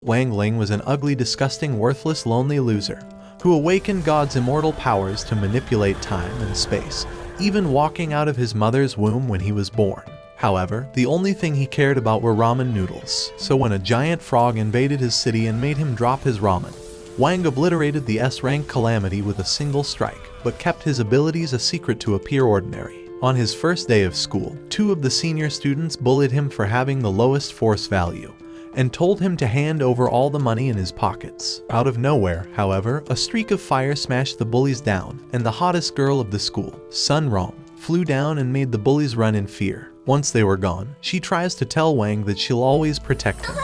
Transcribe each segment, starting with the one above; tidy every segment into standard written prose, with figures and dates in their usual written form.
Wang Ling was an ugly, disgusting, worthless, lonely loser who awakened God's immortal powers to manipulate time and space, even walking out of his mother's womb when he was born. However, the only thing he cared about were ramen noodles, so when a giant frog invaded his city and made him drop his ramen, Wang obliterated the S-rank calamity with a single strike, but kept his abilities a secret to appear ordinary. On his first day of school, 2 of the senior students bullied him for having the lowest force value, and told him to hand over all the money in his pockets. Out of nowhere, however, a streak of fire smashed the bullies down, and the hottest girl of the school, Sun Rong, flew down and made the bullies run in fear. Once they were gone, she tries to tell Wang that she'll always protect him.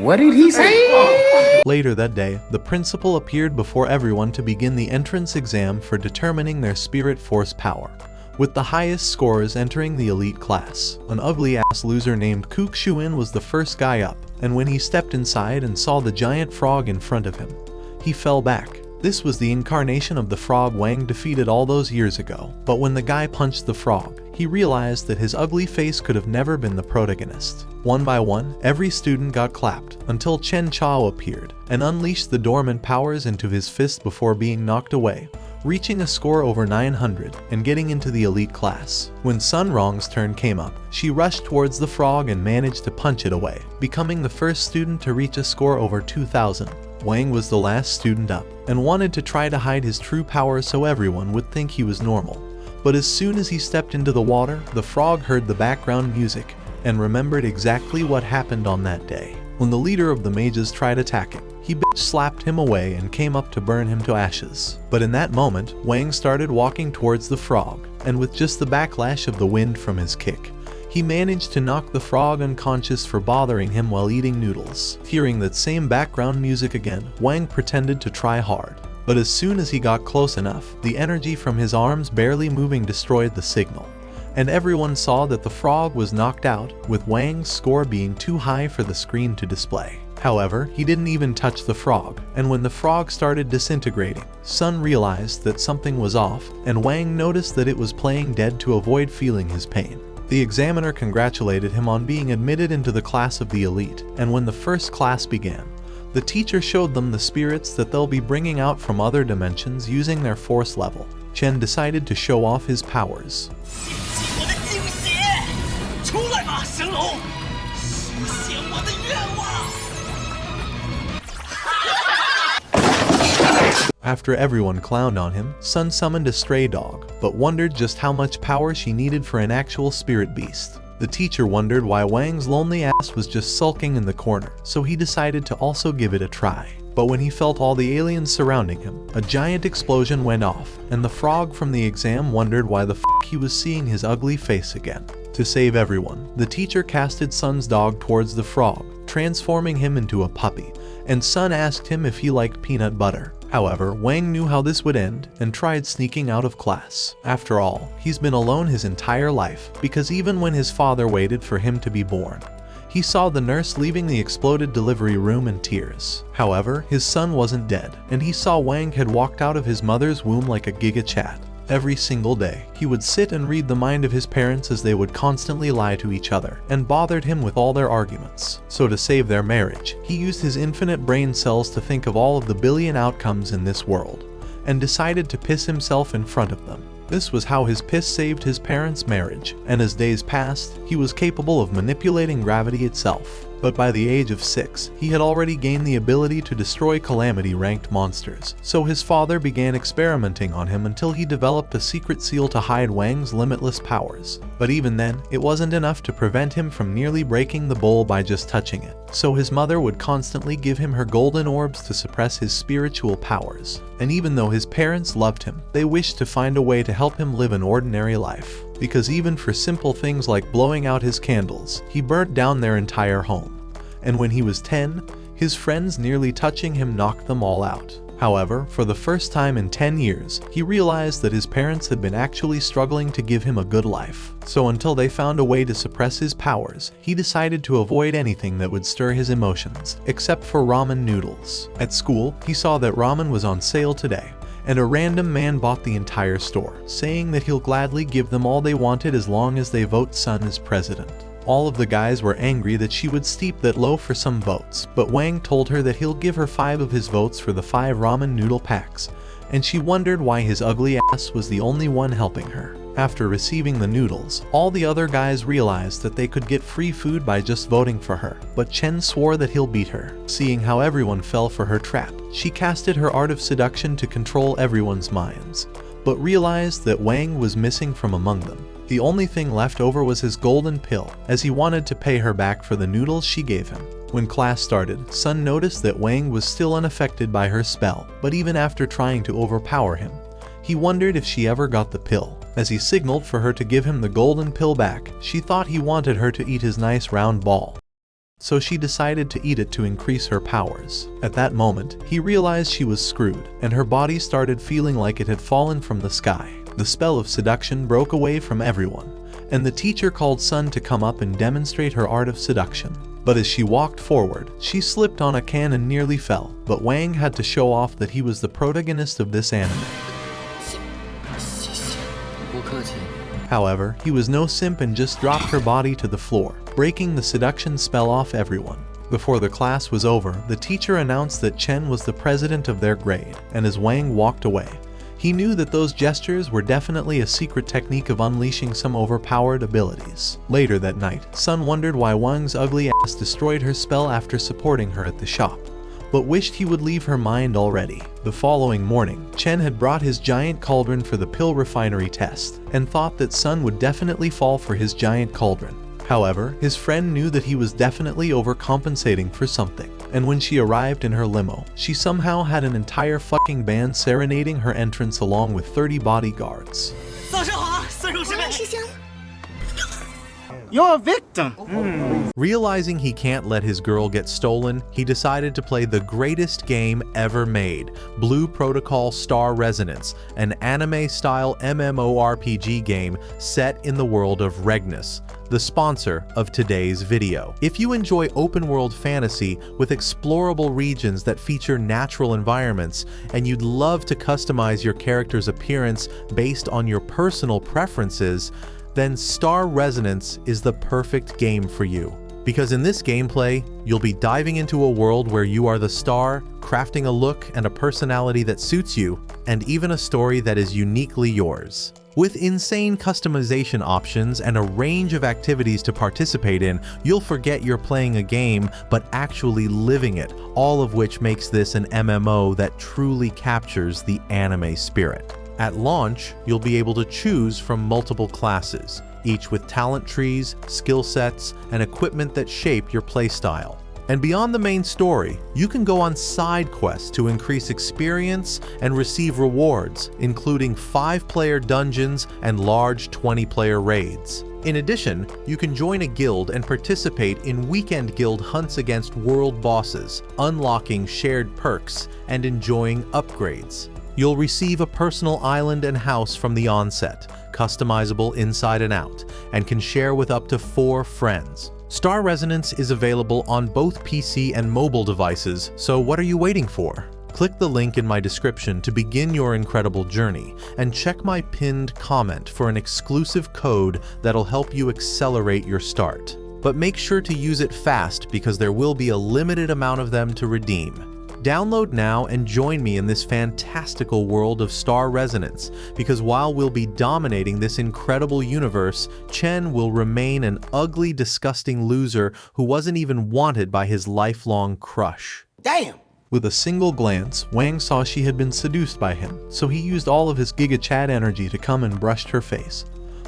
What did he say? Later that day, the principal appeared before everyone to begin the entrance exam for determining their spirit force power, with the highest scores entering the elite class. An ugly-ass loser named Kook Shuin was the first guy up, and when he stepped inside and saw the giant frog in front of him, he fell back. This was the incarnation of the frog Wang defeated all those years ago, but when the guy punched the frog, he realized that his ugly face could have never been the protagonist. One by one, every student got clapped, until Chen Chao appeared, and unleashed the dormant powers into his fist before being knocked away, reaching a score over 900 and getting into the elite class. When Sun Rong's turn came up, she rushed towards the frog and managed to punch it away, becoming the first student to reach a score over 2000. Wang was the last student up, and wanted to try to hide his true power so everyone would think he was normal. But as soon as he stepped into the water, the frog heard the background music, and remembered exactly what happened on that day. When the leader of the mages tried attacking, he slapped him away and came up to burn him to ashes. But in that moment, Wang started walking towards the frog, and with just the backlash of the wind from his kick, he managed to knock the frog unconscious for bothering him while eating noodles. Hearing that same background music again, Wang pretended to try hard. But as soon as he got close enough, the energy from his arms barely moving destroyed the signal, and everyone saw that the frog was knocked out, with Wang's score being too high for the screen to display. However, he didn't even touch the frog, and when the frog started disintegrating, Sun realized that something was off, and Wang noticed that it was playing dead to avoid feeling his pain. The examiner congratulated him on being admitted into the class of the elite, and when the first class began, the teacher showed them the spirits that they'll be bringing out from other dimensions using their force level. Chen decided to show off his powers. After everyone clowned on him, Sun summoned a stray dog, but wondered just how much power she needed for an actual spirit beast. The teacher wondered why Wang's lonely ass was just sulking in the corner, so he decided to also give it a try. But when he felt all the aliens surrounding him, a giant explosion went off, and the frog from the exam wondered why the f*** he was seeing his ugly face again. To save everyone, the teacher casted Sun's dog towards the frog, transforming him into a puppy, and Sun asked him if he liked peanut butter. However, Wang knew how this would end and tried sneaking out of class. After all, he's been alone his entire life, because even when his father waited for him to be born, he saw the nurse leaving the exploded delivery room in tears. However, his son wasn't dead, and he saw Wang had walked out of his mother's womb like a giga chat. Every single day, he would sit and read the mind of his parents as they would constantly lie to each other, and bothered him with all their arguments. So to save their marriage, he used his infinite brain cells to think of all of the billion outcomes in this world, and decided to piss himself in front of them. This was how his piss saved his parents' marriage, and as days passed, he was capable of manipulating gravity itself. But by the age of 6, he had already gained the ability to destroy Calamity-ranked monsters, so his father began experimenting on him until he developed a secret seal to hide Wang's limitless powers. But even then, it wasn't enough to prevent him from nearly breaking the bowl by just touching it, so his mother would constantly give him her golden orbs to suppress his spiritual powers. And even though his parents loved him, they wished to find a way to help him live an ordinary life. Because even for simple things like blowing out his candles, he burnt down their entire home. And when he was 10, his friends nearly touching him knocked them all out. However, for the first time in 10 years, he realized that his parents had been actually struggling to give him a good life. So until they found a way to suppress his powers, he decided to avoid anything that would stir his emotions, except for ramen noodles. At school, he saw that ramen was on sale today, and a random man bought the entire store, saying that he'll gladly give them all they wanted as long as they vote Sun as president. All of the guys were angry that she would steep that low for some votes, but Wang told her that he'll give her 5 of his votes for the 5 ramen noodle packs, and she wondered why his ugly ass was the only one helping her. After receiving the noodles, all the other guys realized that they could get free food by just voting for her, but Chen swore that he'll beat her. Seeing how everyone fell for her trap, she casted her art of seduction to control everyone's minds, but realized that Wang was missing from among them. The only thing left over was his golden pill, as he wanted to pay her back for the noodles she gave him. When class started, Sun noticed that Wang was still unaffected by her spell, but even after trying to overpower him, he wondered if she ever got the pill. As he signaled for her to give him the golden pill back, she thought he wanted her to eat his nice round ball. So she decided to eat it to increase her powers. At that moment, he realized she was screwed, and her body started feeling like it had fallen from the sky. The spell of seduction broke away from everyone, and the teacher called Sun to come up and demonstrate her art of seduction. But as she walked forward, she slipped on a can and nearly fell, but Wang had to show off that he was the protagonist of this anime. However, he was no simp and just dropped her body to the floor, breaking the seduction spell off everyone. Before the class was over, the teacher announced that Chen was the president of their grade, and as Wang walked away, he knew that those gestures were definitely a secret technique of unleashing some overpowered abilities. Later that night, Sun wondered why Wang's ugly ass destroyed her spell after supporting her at the shop, but wished he would leave her mind already. The following morning, Chen had brought his giant cauldron for the pill refinery test, and thought that Sun would definitely fall for his giant cauldron. However, his friend knew that he was definitely overcompensating for something, and when she arrived in her limo, she somehow had an entire fucking band serenading her entrance along with 30 bodyguards. You're a victim. Realizing he can't let his girl get stolen, he decided to play the greatest game ever made, Blue Protocol Star Resonance, an anime-style MMORPG game set in the world of Regnus, the sponsor of today's video. If you enjoy open-world fantasy with explorable regions that feature natural environments, and you'd love to customize your character's appearance based on your personal preferences, then Star Resonance is the perfect game for you. Because in this gameplay, you'll be diving into a world where you are the star, crafting a look and a personality that suits you, and even a story that is uniquely yours. With insane customization options and a range of activities to participate in, you'll forget you're playing a game, but actually living it, all of which makes this an MMO that truly captures the anime spirit. At launch, you'll be able to choose from multiple classes, each with talent trees, skill sets, and equipment that shape your playstyle. And beyond the main story, you can go on side quests to increase experience and receive rewards, including 5-player dungeons and large 20-player raids. In addition, you can join a guild and participate in weekend guild hunts against world bosses, unlocking shared perks and enjoying upgrades. You'll receive a personal island and house from the onset, customizable inside and out, and can share with up to 4 friends. Star Resonance is available on both PC and mobile devices, so what are you waiting for? Click the link in my description to begin your incredible journey, and check my pinned comment for an exclusive code that'll help you accelerate your start. But make sure to use it fast because there will be a limited amount of them to redeem. Download now and join me in this fantastical world of Star Resonance, because while we'll be dominating this incredible universe, Chen will remain an ugly, disgusting loser who wasn't even wanted by his lifelong crush. Damn. With a single glance, Wang saw she had been seduced by him, so he used all of his Giga Chat energy to come and brushed her face.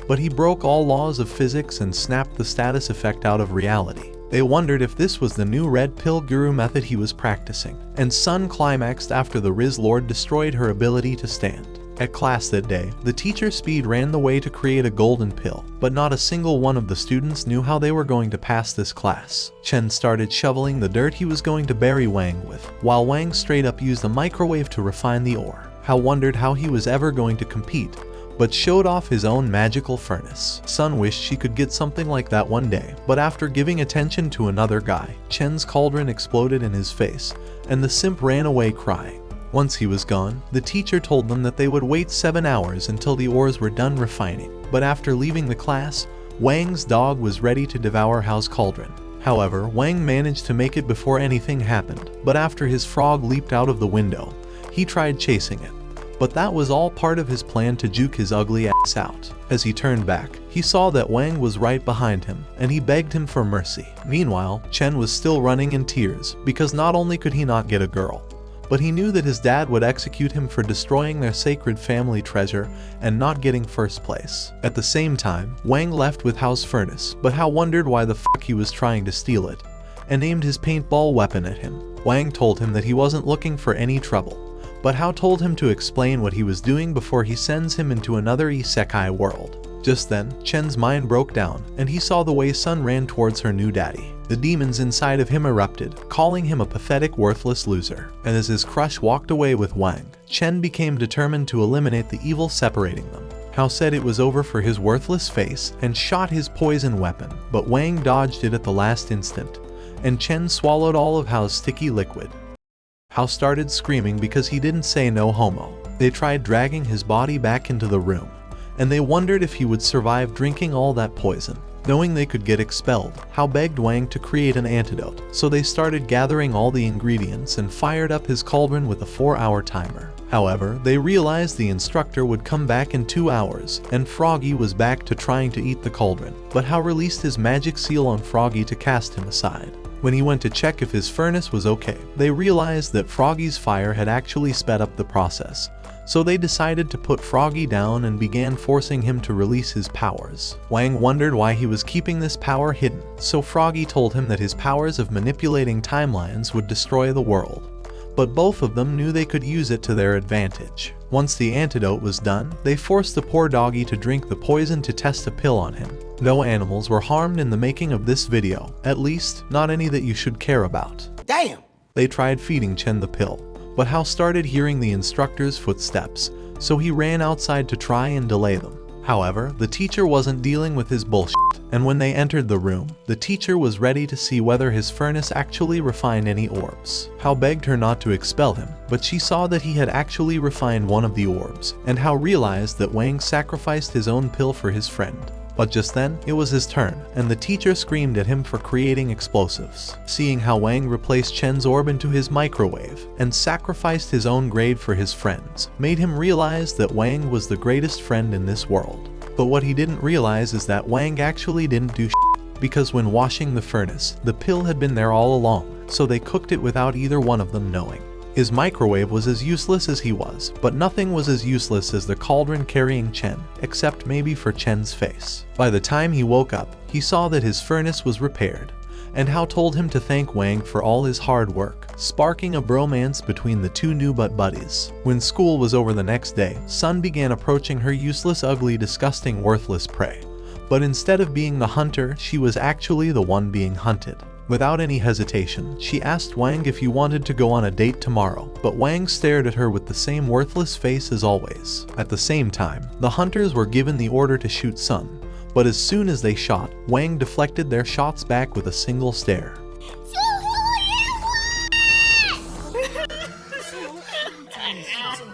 But he broke all laws of physics and snapped the status effect out of reality. They wondered if this was the new red pill guru method he was practicing, and Sun climaxed after the Riz Lord destroyed her ability to stand. At class that day, the teacher Speed ran the way to create a golden pill, but not a single one of the students knew how they were going to pass this class. Chen started shoveling the dirt he was going to bury Wang with, while Wang straight up used a microwave to refine the ore. Hao wondered how he was ever going to compete, but showed off his own magical furnace. Sun wished she could get something like that one day, but after giving attention to another guy, Chen's cauldron exploded in his face, and the simp ran away crying. Once he was gone, the teacher told them that they would wait 7 hours until the ores were done refining. But after leaving the class, Wang's dog was ready to devour Hao's cauldron. However, Wang managed to make it before anything happened, but after his frog leaped out of the window, he tried chasing it. But that was all part of his plan to juke his ugly ass out. As he turned back, he saw that Wang was right behind him, and he begged him for mercy. Meanwhile, Chen was still running in tears, because not only could he not get a girl, but he knew that his dad would execute him for destroying their sacred family treasure and not getting first place. At the same time, Wang left with Hao's furnace, but Hao wondered why the fuck he was trying to steal it, and aimed his paintball weapon at him. Wang told him that he wasn't looking for any trouble, but Hao told him to explain what he was doing before he sends him into another isekai world. Just then, Chen's mind broke down, and he saw the way Sun ran towards her new daddy. The demons inside of him erupted, calling him a pathetic, worthless loser. And as his crush walked away with Wang, Chen became determined to eliminate the evil separating them. Hao said it was over for his worthless face and shot his poison weapon, but Wang dodged it at the last instant, and Chen swallowed all of Hao's sticky liquid. Hao started screaming because he didn't say no homo. They tried dragging his body back into the room, and they wondered if he would survive drinking all that poison. Knowing they could get expelled, Hao begged Wang to create an antidote, so they started gathering all the ingredients and fired up his cauldron with a 4-hour timer. However, they realized the instructor would come back in 2 hours, and Froggy was back to trying to eat the cauldron, but Hao released his magic seal on Froggy to cast him aside. When he went to check if his furnace was okay, they realized that Froggy's fire had actually sped up the process, so they decided to put Froggy down and began forcing him to release his powers. Wang wondered why he was keeping this power hidden, so Froggy told him that his powers of manipulating timelines would destroy the world. But both of them knew they could use it to their advantage. Once the antidote was done, they forced the poor doggy to drink the poison to test a pill on him. No animals were harmed in the making of this video, at least not any that you should care about. Damn! They tried feeding Chen the pill, but Hao started hearing the instructor's footsteps, so he ran outside to try and delay them. However, the teacher wasn't dealing with his bullshit, and when they entered the room, the teacher was ready to see whether his furnace actually refined any orbs. Hao begged her not to expel him, but she saw that he had actually refined one of the orbs, and Hao realized that Wang sacrificed his own pill for his friend. But just then, it was his turn, and the teacher screamed at him for creating explosives. Seeing how Wang replaced Chen's orb into his microwave and sacrificed his own grade for his friends, made him realize that Wang was the greatest friend in this world. But what he didn't realize is that Wang actually didn't do shit, because when washing the furnace, the pill had been there all along, so they cooked it without either one of them knowing. His microwave was as useless as he was, but nothing was as useless as the cauldron carrying Chen, except maybe for Chen's face. By the time he woke up, he saw that his furnace was repaired, and Hao told him to thank Wang for all his hard work, sparking a bromance between the two new butt buddies. When school was over the next day, Sun began approaching her useless, ugly, disgusting, worthless prey. But instead of being the hunter, she was actually the one being hunted. Without any hesitation, she asked Wang if he wanted to go on a date tomorrow, but Wang stared at her with the same worthless face as always. At the same time, the hunters were given the order to shoot Sun, but as soon as they shot, Wang deflected their shots back with a single stare.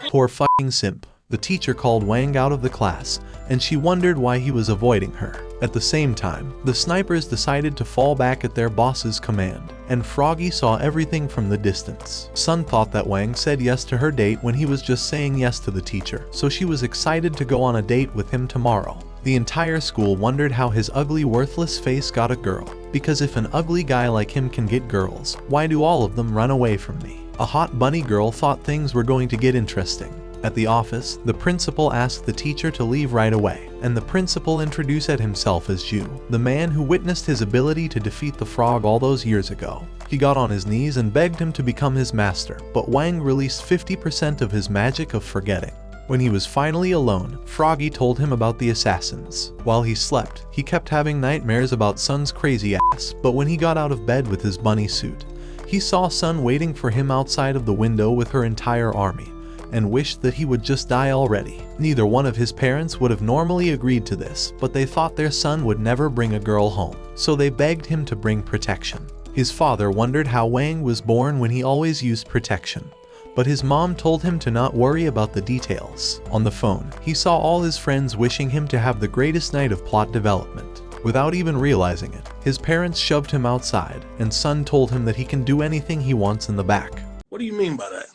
Poor fucking simp. The teacher called Wang out of the class, and she wondered why he was avoiding her. At the same time, the snipers decided to fall back at their boss's command, and Froggy saw everything from the distance. Sun thought that Wang said yes to her date when he was just saying yes to the teacher, so she was excited to go on a date with him tomorrow. The entire school wondered how his ugly, worthless face got a girl, because if an ugly guy like him can get girls, why do all of them run away from me? A hot bunny girl thought things were going to get interesting. At the office, the principal asked the teacher to leave right away, and the principal introduced himself as Ju, the man who witnessed his ability to defeat the frog all those years ago. He got on his knees and begged him to become his master, but Wang released 50% of his magic of forgetting. When he was finally alone, Froggy told him about the assassins. While he slept, he kept having nightmares about Sun's crazy ass, but when he got out of bed with his bunny suit, he saw Sun waiting for him outside of the window with her entire army, and wished that he would just die already. Neither one of his parents would have normally agreed to this, but they thought their son would never bring a girl home, so they begged him to bring protection. His father wondered how Wang was born when he always used protection, but his mom told him to not worry about the details. On the phone, he saw all his friends wishing him to have the greatest night of plot development. Without even realizing it, his parents shoved him outside, and Sun told him that he can do anything he wants in the back. What do you mean by that?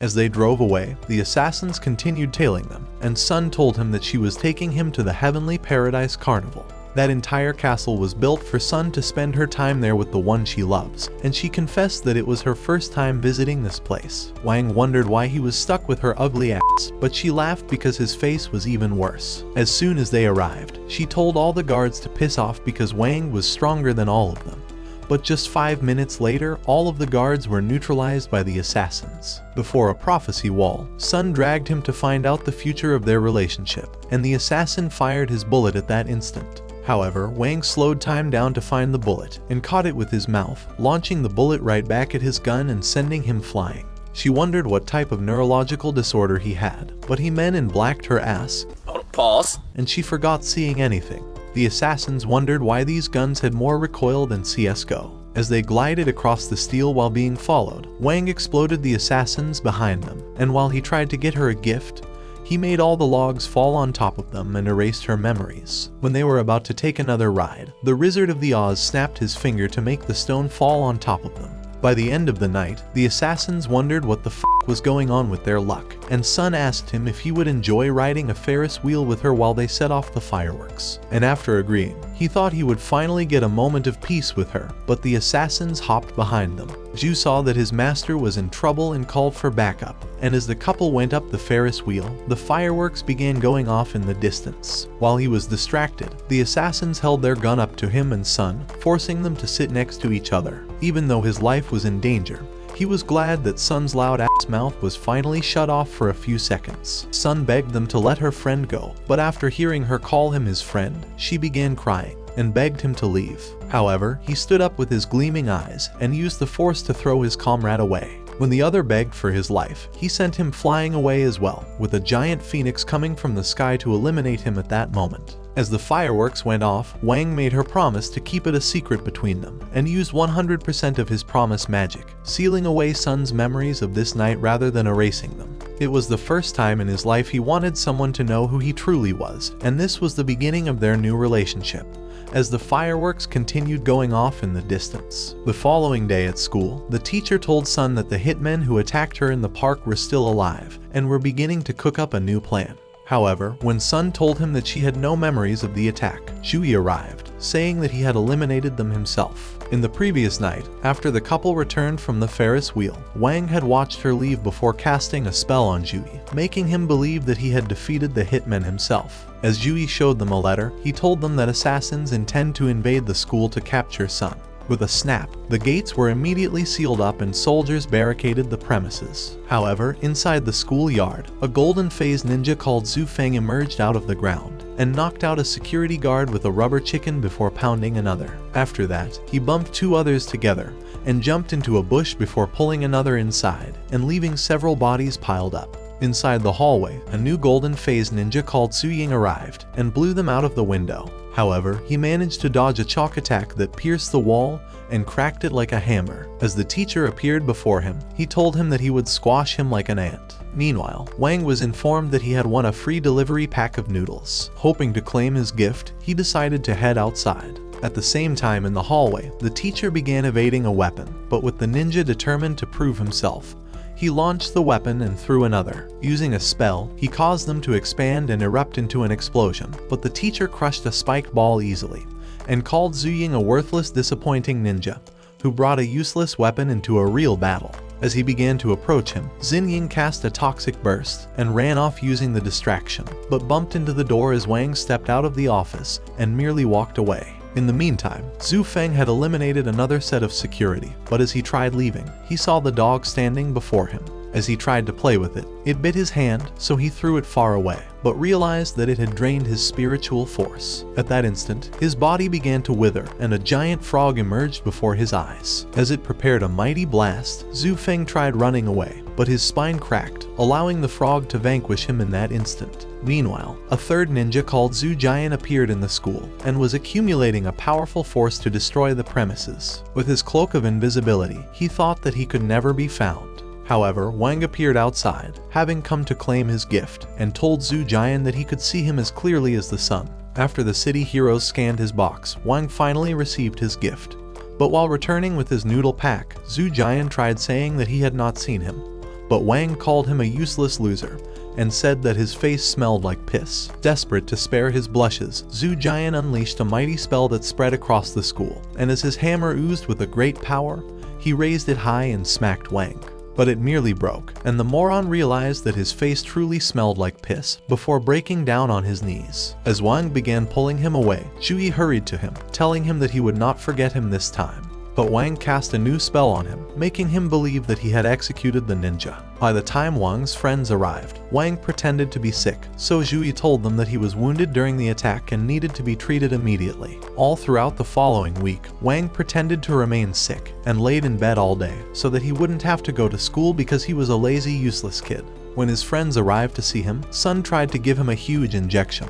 As they drove away, the assassins continued tailing them, and Sun told him that she was taking him to the Heavenly Paradise Carnival. That entire castle was built for Sun to spend her time there with the one she loves, and she confessed that it was her first time visiting this place. Wang wondered why he was stuck with her ugly ass, but she laughed because his face was even worse. As soon as they arrived, she told all the guards to piss off because Wang was stronger than all of them. But just 5 minutes later, all of the guards were neutralized by the assassins. Before a prophecy wall, Sun dragged him to find out the future of their relationship, and the assassin fired his bullet at that instant. However, Wang slowed time down to find the bullet, and caught it with his mouth, launching the bullet right back at his gun and sending him flying. She wondered what type of neurological disorder he had, but he men in blacked her ass, Pause. and she forgot seeing anything. The assassins wondered why these guns had more recoil than CS:GO. As they glided across the steel while being followed, Wang exploded the assassins behind them, and while he tried to get her a gift, he made all the logs fall on top of them and erased her memories. When they were about to take another ride, the Wizard of the Oz snapped his finger to make the stone fall on top of them. By the end of the night, the assassins wondered what the f was going on with their luck, and Sun asked him if he would enjoy riding a Ferris wheel with her while they set off the fireworks. And after agreeing, he thought he would finally get a moment of peace with her, but the assassins hopped behind them. Ju saw that his master was in trouble and called for backup, and as the couple went up the Ferris wheel, the fireworks began going off in the distance. While he was distracted, the assassins held their gun up to him and Sun, forcing them to sit next to each other. Even though his life was in danger, he was glad that Sun's loud-ass mouth was finally shut off for a few seconds. Sun begged them to let her friend go, but after hearing her call him his friend, she began crying and begged him to leave. However, he stood up with his gleaming eyes and used the force to throw his comrade away. When the other begged for his life, he sent him flying away as well, with a giant phoenix coming from the sky to eliminate him at that moment. As the fireworks went off, Wang made her promise to keep it a secret between them, and used 100% of his promise magic, sealing away Sun's memories of this night rather than erasing them. It was the first time in his life he wanted someone to know who he truly was, and this was the beginning of their new relationship. As the fireworks continued going off in the distance. The following day at school, the teacher told Sun that the hitmen who attacked her in the park were still alive, and were beginning to cook up a new plan. However, when Sun told him that she had no memories of the attack, Jui arrived, saying that he had eliminated them himself. In the previous night, after the couple returned from the Ferris wheel, Wang had watched her leave before casting a spell on Jui, making him believe that he had defeated the hitman himself. As Jui showed them a letter, he told them that assassins intend to invade the school to capture Sun. With a snap, the gates were immediately sealed up and soldiers barricaded the premises. However, inside the schoolyard, a golden-phased ninja called Zhu Feng emerged out of the ground and knocked out a security guard with a rubber chicken before pounding another. After that, he bumped 2 others together and jumped into a bush before pulling another inside and leaving several bodies piled up. Inside the hallway, a new golden-phased ninja called Su Ying arrived and blew them out of the window. However, he managed to dodge a chalk attack that pierced the wall and cracked it like a hammer. As the teacher appeared before him, he told him that he would squash him like an ant. Meanwhile, Wang was informed that he had won a free delivery pack of noodles. Hoping to claim his gift, he decided to head outside. At the same time in the hallway, the teacher began evading a weapon, but with the ninja determined to prove himself, he launched the weapon and threw another. Using a spell, he caused them to expand and erupt into an explosion, but the teacher crushed a spiked ball easily, and called Zhu Ying a worthless, disappointing ninja, who brought a useless weapon into a real battle. As he began to approach him, Xin Ying cast a toxic burst and ran off using the distraction, but bumped into the door as Wang stepped out of the office and merely walked away. In the meantime, Zhu Feng had eliminated another set of security, but as he tried leaving, he saw the dog standing before him. As he tried to play with it, it bit his hand, so he threw it far away, but realized that it had drained his spiritual force. At that instant, his body began to wither, and a giant frog emerged before his eyes. As it prepared a mighty blast, Zhu Feng tried running away, but his spine cracked, allowing the frog to vanquish him in that instant. Meanwhile, a third ninja called Zhu Jian appeared in the school, and was accumulating a powerful force to destroy the premises. With his cloak of invisibility, he thought that he could never be found. However, Wang appeared outside, having come to claim his gift, and told Zhu Jian that he could see him as clearly as the sun. After the city heroes scanned his box, Wang finally received his gift. But while returning with his noodle pack, Zhu Jian tried saying that he had not seen him. But Wang called him a useless loser, and said that his face smelled like piss. Desperate to spare his blushes, Zhu Jian unleashed a mighty spell that spread across the school, and as his hammer oozed with a great power, he raised it high and smacked Wang. But it merely broke, and the moron realized that his face truly smelled like piss before breaking down on his knees. As Wang began pulling him away, Zhu hurried to him, telling him that he would not forget him this time. But Wang cast a new spell on him, making him believe that he had executed the ninja. By the time Wang's friends arrived, Wang pretended to be sick, so Zhu told them that he was wounded during the attack and needed to be treated immediately. All throughout the following week, Wang pretended to remain sick and laid in bed all day so that he wouldn't have to go to school because he was a lazy, useless kid. When his friends arrived to see him, Sun tried to give him a huge injection,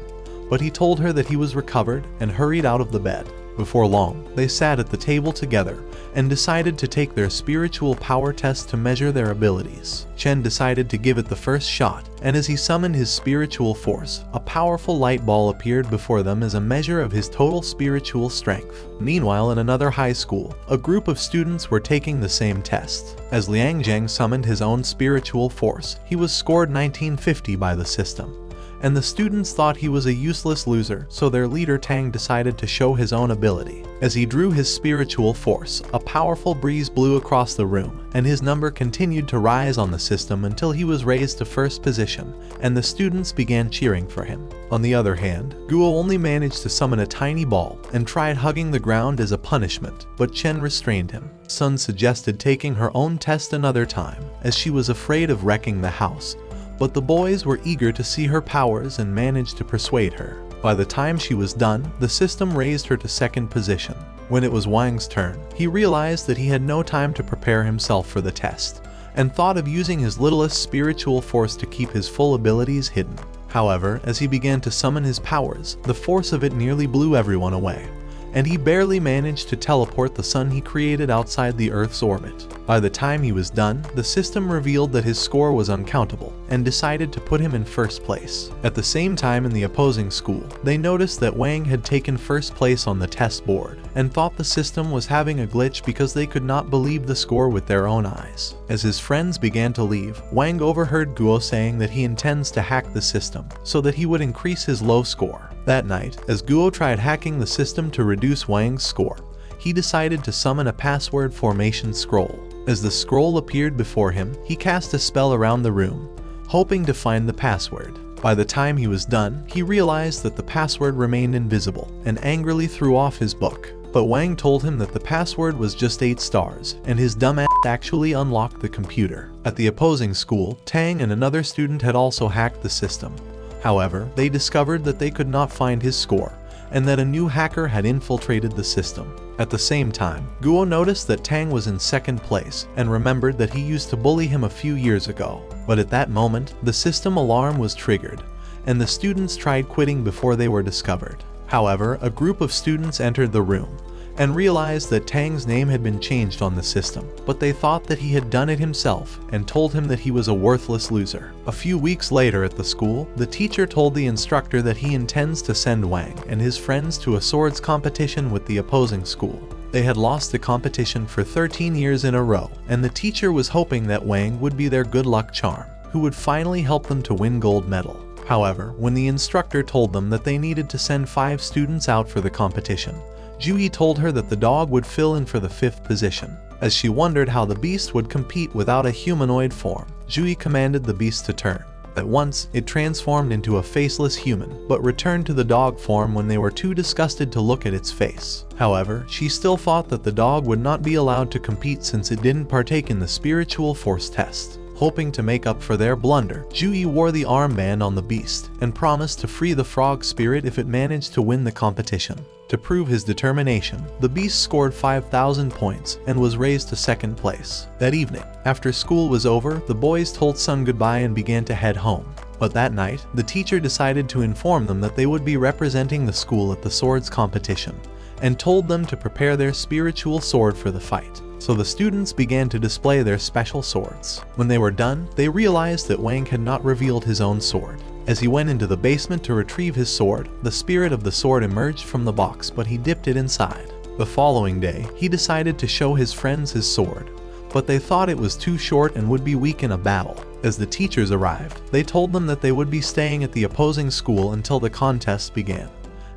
but he told her that he was recovered and hurried out of the bed. Before long, they sat at the table together and decided to take their spiritual power test to measure their abilities. Chen decided to give it the first shot, and as he summoned his spiritual force, a powerful light ball appeared before them as a measure of his total spiritual strength. Meanwhile, in another high school, a group of students were taking the same test. As Liang Zheng summoned his own spiritual force, he was scored 1950 by the system. And the students thought he was a useless loser, so their leader Tang decided to show his own ability. As he drew his spiritual force, a powerful breeze blew across the room, and his number continued to rise on the system until he was raised to first position, and the students began cheering for him. On the other hand, Guo only managed to summon a tiny ball and tried hugging the ground as a punishment, but Chen restrained him. Sun suggested taking her own test another time, as she was afraid of wrecking the house. But the boys were eager to see her powers and managed to persuade her. By the time she was done, the system raised her to second position. When it was Wang's turn, he realized that he had no time to prepare himself for the test, and thought of using his littlest spiritual force to keep his full abilities hidden. However, as he began to summon his powers, the force of it nearly blew everyone away, and he barely managed to teleport the sun he created outside the Earth's orbit. By the time he was done, the system revealed that his score was uncountable and decided to put him in first place. At the same time in the opposing school, they noticed that Wang had taken first place on the test board and thought the system was having a glitch because they could not believe the score with their own eyes. As his friends began to leave, Wang overheard Guo saying that he intends to hack the system so that he would increase his low score. That night, as Guo tried hacking the system to reduce Wang's score, he decided to summon a password formation scroll. As the scroll appeared before him, he cast a spell around the room, hoping to find the password. By the time he was done, he realized that the password remained invisible and angrily threw off his book. But Wang told him that the password was just 8 stars, and his dumbass actually unlocked the computer. At the opposing school, Tang and another student had also hacked the system. However, they discovered that they could not find his score, and that a new hacker had infiltrated the system. At the same time, Guo noticed that Tang was in second place and remembered that he used to bully him a few years ago. But at that moment, the system alarm was triggered, and the students tried quitting before they were discovered. However, a group of students entered the room and realized that Tang's name had been changed on the system, but they thought that he had done it himself and told him that he was a worthless loser. A few weeks later at the school, the teacher told the instructor that he intends to send Wang and his friends to a swords competition with the opposing school. They had lost the competition for 13 years in a row, and the teacher was hoping that Wang would be their good luck charm, who would finally help them to win gold medal. However, when the instructor told them that they needed to send 5 students out for the competition, Zhu told her that the dog would fill in for the 5th position. As she wondered how the beast would compete without a humanoid form, Zhu commanded the beast to turn. At once, it transformed into a faceless human, but returned to the dog form when they were too disgusted to look at its face. However, she still thought that the dog would not be allowed to compete since it didn't partake in the spiritual force test. Hoping to make up for their blunder, Zhu wore the armband on the beast and promised to free the frog spirit if it managed to win the competition. To prove his determination, the beast scored 5,000 points and was raised to second place. That evening, after school was over, the boys told Sun goodbye and began to head home. But that night, the teacher decided to inform them that they would be representing the school at the swords competition, and told them to prepare their spiritual sword for the fight. So the students began to display their special swords. When they were done, they realized that Wang had not revealed his own sword. As he went into the basement to retrieve his sword, the spirit of the sword emerged from the box, but he dipped it inside. The following day, he decided to show his friends his sword, but they thought it was too short and would be weak in a battle. As the teachers arrived, they told them that they would be staying at the opposing school until the contest began,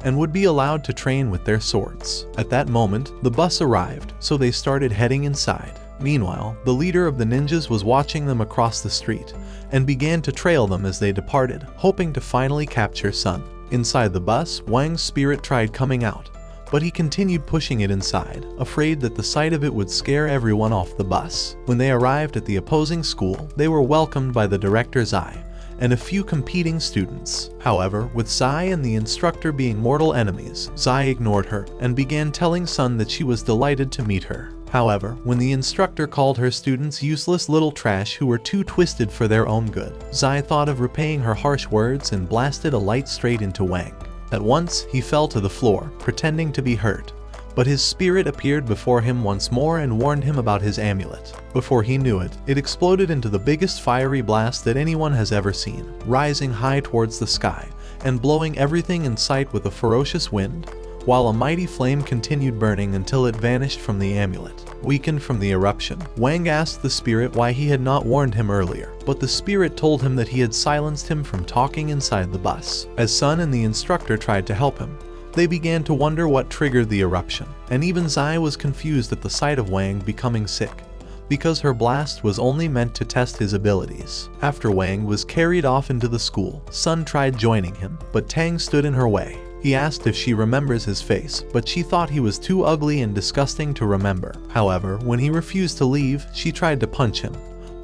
and would be allowed to train with their swords. At that moment, the bus arrived, so they started heading inside. Meanwhile, the leader of the ninjas was watching them across the street, and began to trail them as they departed, hoping to finally capture Sun. Inside the bus, Wang's spirit tried coming out, but he continued pushing it inside, afraid that the sight of it would scare everyone off the bus. When they arrived at the opposing school, they were welcomed by the director Zai and a few competing students. However, with Zai and the instructor being mortal enemies, Zai ignored her and began telling Sun that she was delighted to meet her. However, when the instructor called her students useless little trash who were too twisted for their own good, Zai thought of repaying her harsh words and blasted a light straight into Wang. At once, he fell to the floor, pretending to be hurt, but his spirit appeared before him once more and warned him about his amulet. Before he knew it, it exploded into the biggest fiery blast that anyone has ever seen, rising high towards the sky and blowing everything in sight with a ferocious wind, while a mighty flame continued burning until it vanished from the amulet. Weakened from the eruption, Wang asked the spirit why he had not warned him earlier, but the spirit told him that he had silenced him from talking inside the bus. As Sun and the instructor tried to help him, they began to wonder what triggered the eruption, and even Zai was confused at the sight of Wang becoming sick, because her blast was only meant to test his abilities. After Wang was carried off into the school, Sun tried joining him, but Tang stood in her way. He asked if she remembers his face, but she thought he was too ugly and disgusting to remember. However, when he refused to leave, she tried to punch him,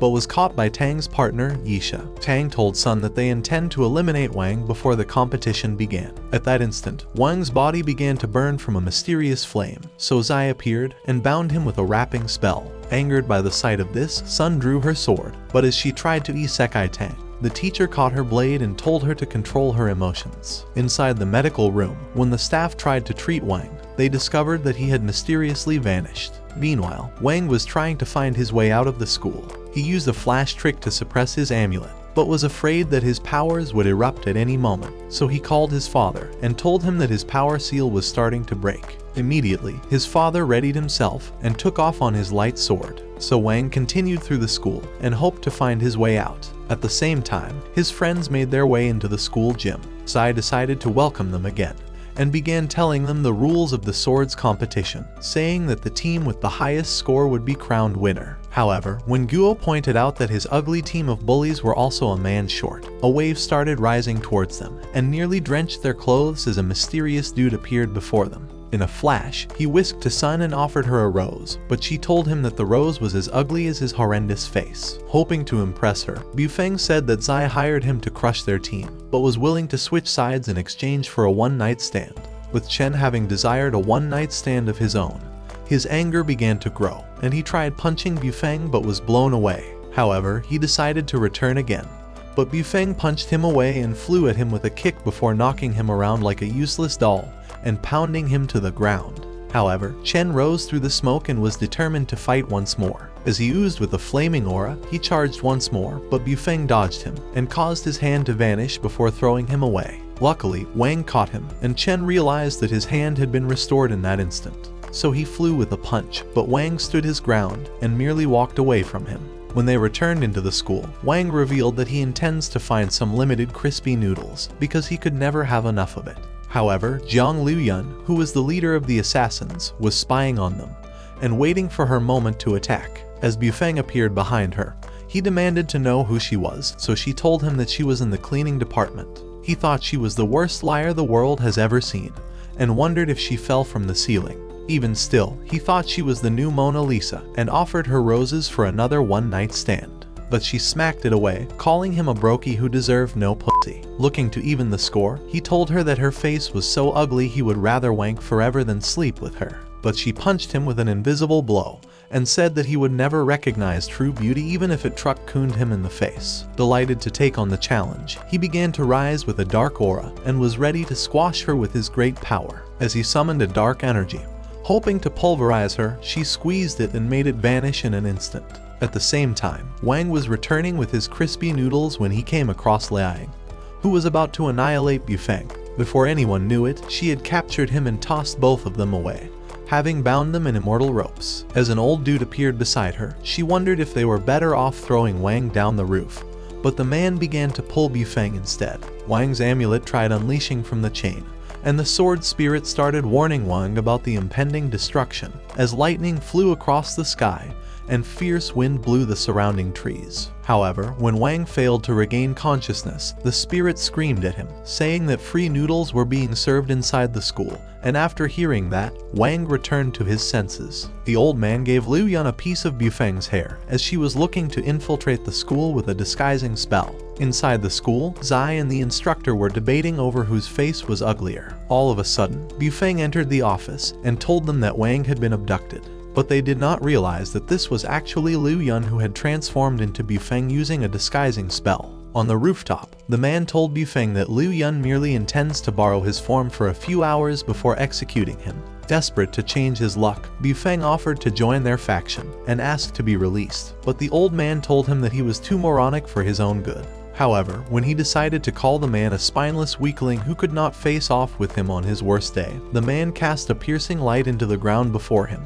but was caught by Tang's partner, Yisha. Tang told Sun that they intend to eliminate Wang before the competition began. At that instant, Wang's body began to burn from a mysterious flame, so Zai appeared and bound him with a wrapping spell. Angered by the sight of this, Sun drew her sword, but as she tried to isekai Tang, the teacher caught her blade and told her to control her emotions. Inside the medical room, when the staff tried to treat Wang, they discovered that he had mysteriously vanished. Meanwhile, Wang was trying to find his way out of the school. He used a flash trick to suppress his amulet, but was afraid that his powers would erupt at any moment, so he called his father and told him that his power seal was starting to break. Immediately, his father readied himself and took off on his light sword. So Wang continued through the school and hoped to find his way out. At the same time, his friends made their way into the school gym. Zai decided to welcome them again and began telling them the rules of the swords competition, saying that the team with the highest score would be crowned winner. However, when Guo pointed out that his ugly team of bullies were also a man short, a wave started rising towards them and nearly drenched their clothes as a mysterious dude appeared before them. In a flash, he whisked to Sun and offered her a rose, but she told him that the rose was as ugly as his horrendous face. Hoping to impress her, Bufeng said that Zai hired him to crush their team, but was willing to switch sides in exchange for a one-night stand. With Chen having desired a one-night stand of his own, his anger began to grow, and he tried punching Bufeng but was blown away. However, he decided to return again, but Bufeng punched him away and flew at him with a kick before knocking him around like a useless doll and pounding him to the ground. However, Chen rose through the smoke and was determined to fight once more. As he oozed with a flaming aura, he charged once more, but Bufeng dodged him and caused his hand to vanish before throwing him away. Luckily, Wang caught him, and Chen realized that his hand had been restored in that instant. So he flew with a punch, but Wang stood his ground and merely walked away from him. When they returned into the school, Wang revealed that he intends to find some limited crispy noodles because he could never have enough of it. However, Jiang Liuyun, who was the leader of the assassins, was spying on them and waiting for her moment to attack. As Bufeng appeared behind her, he demanded to know who she was, so she told him that she was in the cleaning department. He thought she was the worst liar the world has ever seen and wondered if she fell from the ceiling. Even still, he thought she was the new Mona Lisa and offered her roses for another one-night stand. But she smacked it away, calling him a brokey who deserved no pussy. Looking to even the score, he told her that her face was so ugly he would rather wank forever than sleep with her. but she punched him with an invisible blow and said that he would never recognize true beauty even if it truck-cooned him in the face. Delighted to take on the challenge, he began to rise with a dark aura and was ready to squash her with his great power. As he summoned a dark energy, hoping to pulverize her, she squeezed it and made it vanish in an instant. At the same time, Wang was returning with his crispy noodles when he came across Liang, who was about to annihilate Bufeng. Before anyone knew it, she had captured him and tossed both of them away, having bound them in immortal ropes. As an old dude appeared beside her, she wondered if they were better off throwing Wang down the roof, but the man began to pull Bufeng instead. Wang's amulet tried unleashing from the chain, and the sword spirit started warning Wang about the impending destruction as lightning flew across the sky and fierce wind blew the surrounding trees. However, when Wang failed to regain consciousness, the spirit screamed at him, saying that free noodles were being served inside the school, and after hearing that, Wang returned to his senses. The old man gave Liu Yun a piece of Bufeng's hair as she was looking to infiltrate the school with a disguising spell. Inside the school, Zai and the instructor were debating over whose face was uglier. All of a sudden, Bufeng entered the office and told them that Wang had been abducted. But they did not realize that this was actually Liu Yun who had transformed into Bufeng using a disguising spell. On the rooftop, the man told Bufeng that Liu Yun merely intends to borrow his form for a few hours before executing him. Desperate to change his luck, Bufeng offered to join their faction and asked to be released, but the old man told him that he was too moronic for his own good. However, when he decided to call the man a spineless weakling who could not face off with him on his worst day, the man cast a piercing light into the ground before him,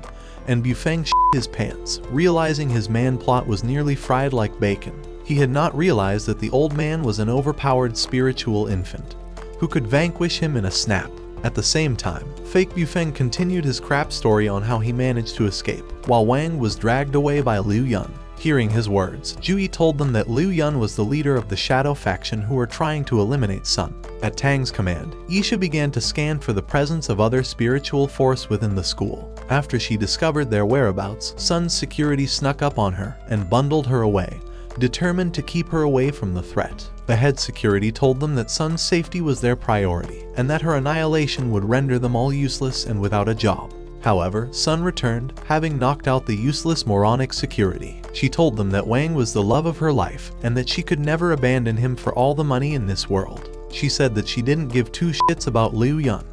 and Bufeng shit his pants, realizing his man plot was nearly fried like bacon. He had not realized that the old man was an overpowered spiritual infant, who could vanquish him in a snap. At the same time, fake Bufeng continued his crap story on how he managed to escape, while Wang was dragged away by Liu Yun. Hearing his words, Jui told them that Liu Yun was the leader of the Shadow faction who were trying to eliminate Sun. At Tang's command, Yisha began to scan for the presence of other spiritual force within the school. After she discovered their whereabouts, Sun's security snuck up on her and bundled her away, determined to keep her away from the threat. The head security told them that Sun's safety was their priority, and that her annihilation would render them all useless and without a job. However, Sun returned, having knocked out the useless moronic security. She told them that Wang was the love of her life, and that she could never abandon him for all the money in this world. She said that she didn't give two shits about Liu Yun,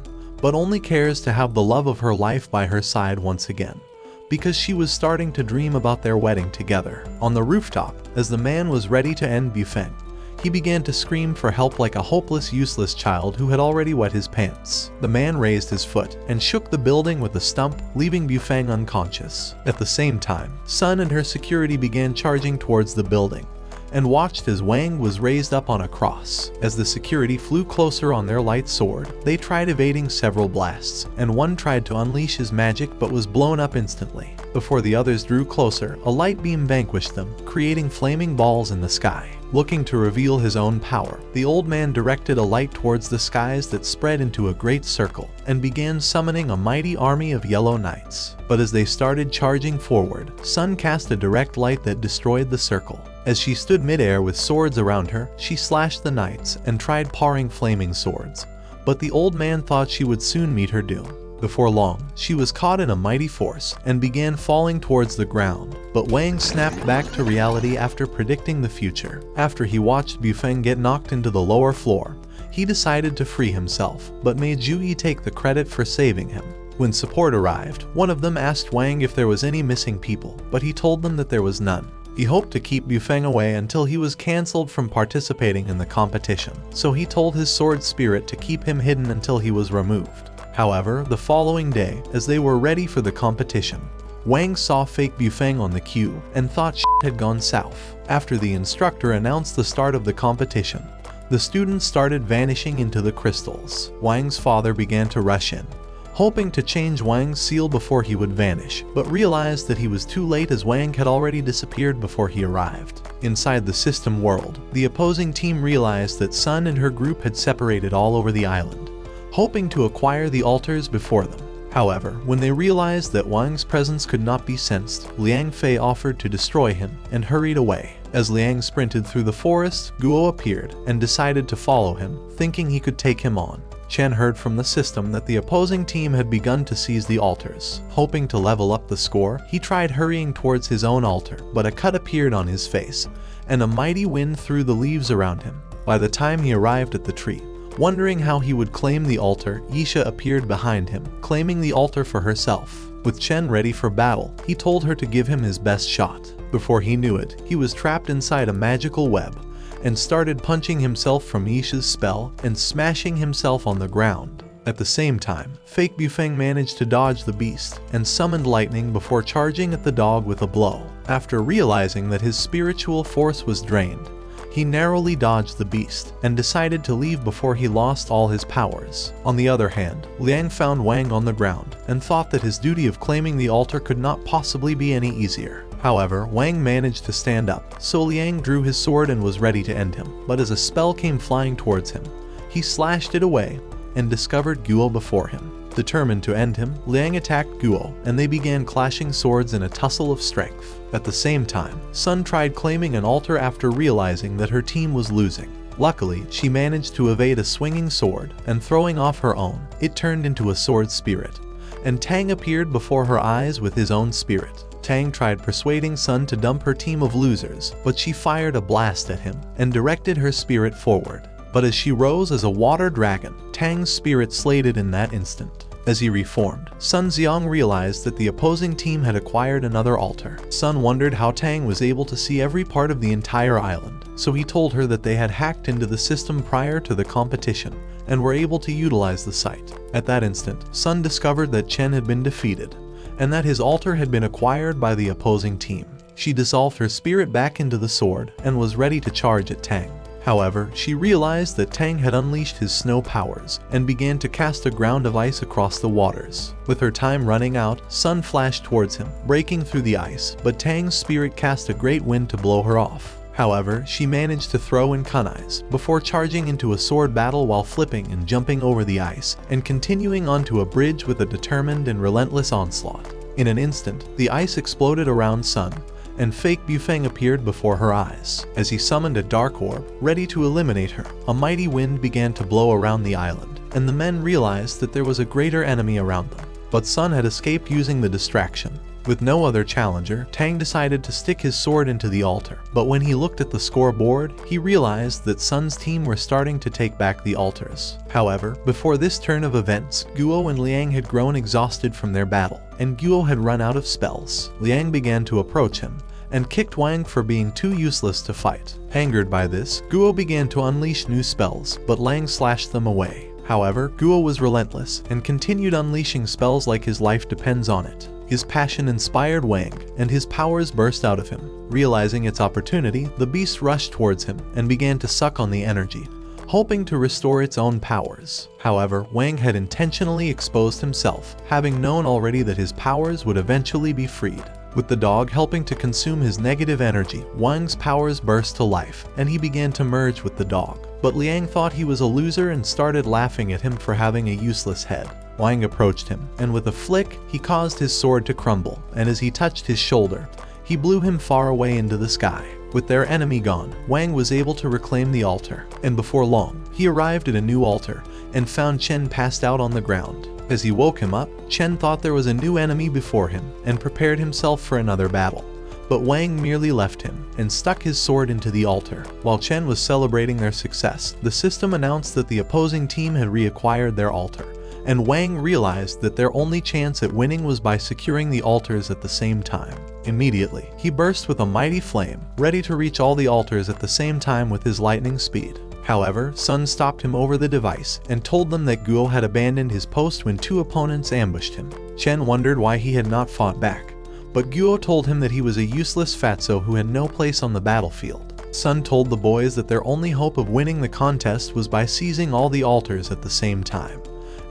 but only cares to have the love of her life by her side once again, because she was starting to dream about their wedding together. On the rooftop, as the man was ready to end Bufeng, he began to scream for help like a hopeless, useless child who had already wet his pants. The man raised his foot and shook the building with a stump, leaving Bufeng unconscious. At the same time, Sun and her security began charging towards the building, and watched as Wang was raised up on a cross. As the security flew closer on their light sword, they tried evading several blasts, and one tried to unleash his magic but was blown up instantly. Before the others drew closer, a light beam vanquished them, creating flaming balls in the sky. Looking to reveal his own power, the old man directed a light towards the skies that spread into a great circle, and began summoning a mighty army of yellow knights. But as they started charging forward, Sun cast a direct light that destroyed the circle. As she stood midair with swords around her, she slashed the knights and tried paring flaming swords, but the old man thought she would soon meet her doom. Before long, she was caught in a mighty force and began falling towards the ground, but Wang snapped back to reality after predicting the future. After he watched Bufeng get knocked into the lower floor, he decided to free himself, but made Jui take the credit for saving him. When support arrived, one of them asked Wang if there was any missing people, but he told them that there was none. He hoped to keep Bufeng away until he was cancelled from participating in the competition, so he told his sword spirit to keep him hidden until he was removed. However, the following day, as they were ready for the competition, Wang saw fake Bufeng on the queue and thought shit had gone south. After the instructor announced the start of the competition, the students started vanishing into the crystals. Wang's father began to rush in, hoping to change Wang's seal before he would vanish, but realized that he was too late as Wang had already disappeared before he arrived. Inside the system world, the opposing team realized that Sun and her group had separated all over the island, hoping to acquire the altars before them. However, when they realized that Wang's presence could not be sensed, Liang Fei offered to destroy him and hurried away. As Liang sprinted through the forest, Guo appeared and decided to follow him, thinking he could take him on. Chen heard from the system that the opposing team had begun to seize the altars. Hoping to level up the score, he tried hurrying towards his own altar, but a cut appeared on his face, and a mighty wind threw the leaves around him. By the time he arrived at the tree, wondering how he would claim the altar, Yisha appeared behind him, claiming the altar for herself. With Chen ready for battle, he told her to give him his best shot. Before he knew it, he was trapped inside a magical web, and started punching himself from Yisha's spell and smashing himself on the ground. At the same time, Fake Bufeng managed to dodge the beast and summoned lightning before charging at the dog with a blow. After realizing that his spiritual force was drained, he narrowly dodged the beast and decided to leave before he lost all his powers. On the other hand, Liang found Wang on the ground and thought that his duty of claiming the altar could not possibly be any easier. However, Wang managed to stand up, so Liang drew his sword and was ready to end him. But as a spell came flying towards him, he slashed it away and discovered Guo before him. Determined to end him, Liang attacked Guo, and they began clashing swords in a tussle of strength. At the same time, Sun tried claiming an altar after realizing that her team was losing. Luckily, she managed to evade a swinging sword, and throwing off her own, it turned into a sword spirit, and Tang appeared before her eyes with his own spirit. Tang tried persuading Sun to dump her team of losers, but she fired a blast at him and directed her spirit forward. But as she rose as a water dragon, Tang's spirit slayed it in that instant. As he reformed, Sun Xiang realized that the opposing team had acquired another altar. Sun wondered how Tang was able to see every part of the entire island, so he told her that they had hacked into the system prior to the competition and were able to utilize the site. At that instant, Sun discovered that Chen had been defeated and that his altar had been acquired by the opposing team. She dissolved her spirit back into the sword and was ready to charge at Tang. However, she realized that Tang had unleashed his snow powers and began to cast a ground of ice across the waters. With her time running out, Sun flashed towards him, breaking through the ice, but Tang's spirit cast a great wind to blow her off. However, she managed to throw in kunais before charging into a sword battle while flipping and jumping over the ice and continuing onto a bridge with a determined and relentless onslaught. In an instant, the ice exploded around Sun, and Fake Bufeng appeared before her eyes. As he summoned a dark orb, ready to eliminate her, a mighty wind began to blow around the island, and the men realized that there was a greater enemy around them. But Sun had escaped using the distraction. With no other challenger, Tang decided to stick his sword into the altar, but when he looked at the scoreboard, he realized that Sun's team were starting to take back the altars. However, before this turn of events, Guo and Liang had grown exhausted from their battle, and Guo had run out of spells. Liang began to approach him, and kicked Wang for being too useless to fight. Angered by this, Guo began to unleash new spells, but Liang slashed them away. However, Guo was relentless, and continued unleashing spells like his life depends on it. His passion inspired Wang, and his powers burst out of him. Realizing its opportunity, the beast rushed towards him, and began to suck on the energy, hoping to restore its own powers. However, Wang had intentionally exposed himself, having known already that his powers would eventually be freed. With the dog helping to consume his negative energy, Wang's powers burst to life, and he began to merge with the dog. But Liang thought he was a loser and started laughing at him for having a useless head. Wang approached him, and with a flick, he caused his sword to crumble, and as he touched his shoulder, he blew him far away into the sky. With their enemy gone, Wang was able to reclaim the altar, and before long, he arrived at a new altar and found Chen passed out on the ground. As he woke him up, Chen thought there was a new enemy before him and prepared himself for another battle. But Wang merely left him and stuck his sword into the altar. While Chen was celebrating their success, the system announced that the opposing team had reacquired their altar, and Wang realized that their only chance at winning was by securing the altars at the same time. Immediately, he burst with a mighty flame, ready to reach all the altars at the same time with his lightning speed. However, Sun stopped him over the device and told them that Guo had abandoned his post when two opponents ambushed him. Chen wondered why he had not fought back, but Guo told him that he was a useless fatso who had no place on the battlefield. Sun told the boys that their only hope of winning the contest was by seizing all the altars at the same time,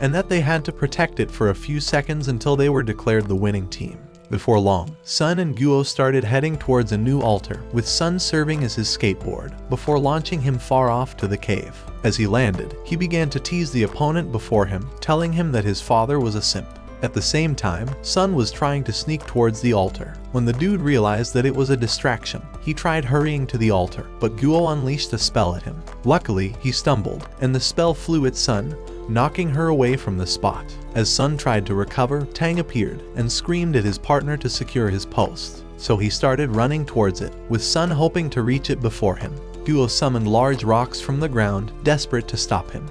and that they had to protect it for a few seconds until they were declared the winning team. Before long, Sun and Guo started heading towards a new altar, with Sun serving as his skateboard, before launching him far off to the cave. As he landed, he began to tease the opponent before him, telling him that his father was a simp. At the same time, Sun was trying to sneak towards the altar. When the dude realized that it was a distraction, he tried hurrying to the altar, but Guo unleashed a spell at him. Luckily, he stumbled, and the spell flew at Sun, knocking her away from the spot. As Sun tried to recover, Tang appeared and screamed at his partner to secure his post. So he started running towards it, with Sun hoping to reach it before him. Guo summoned large rocks from the ground, desperate to stop him.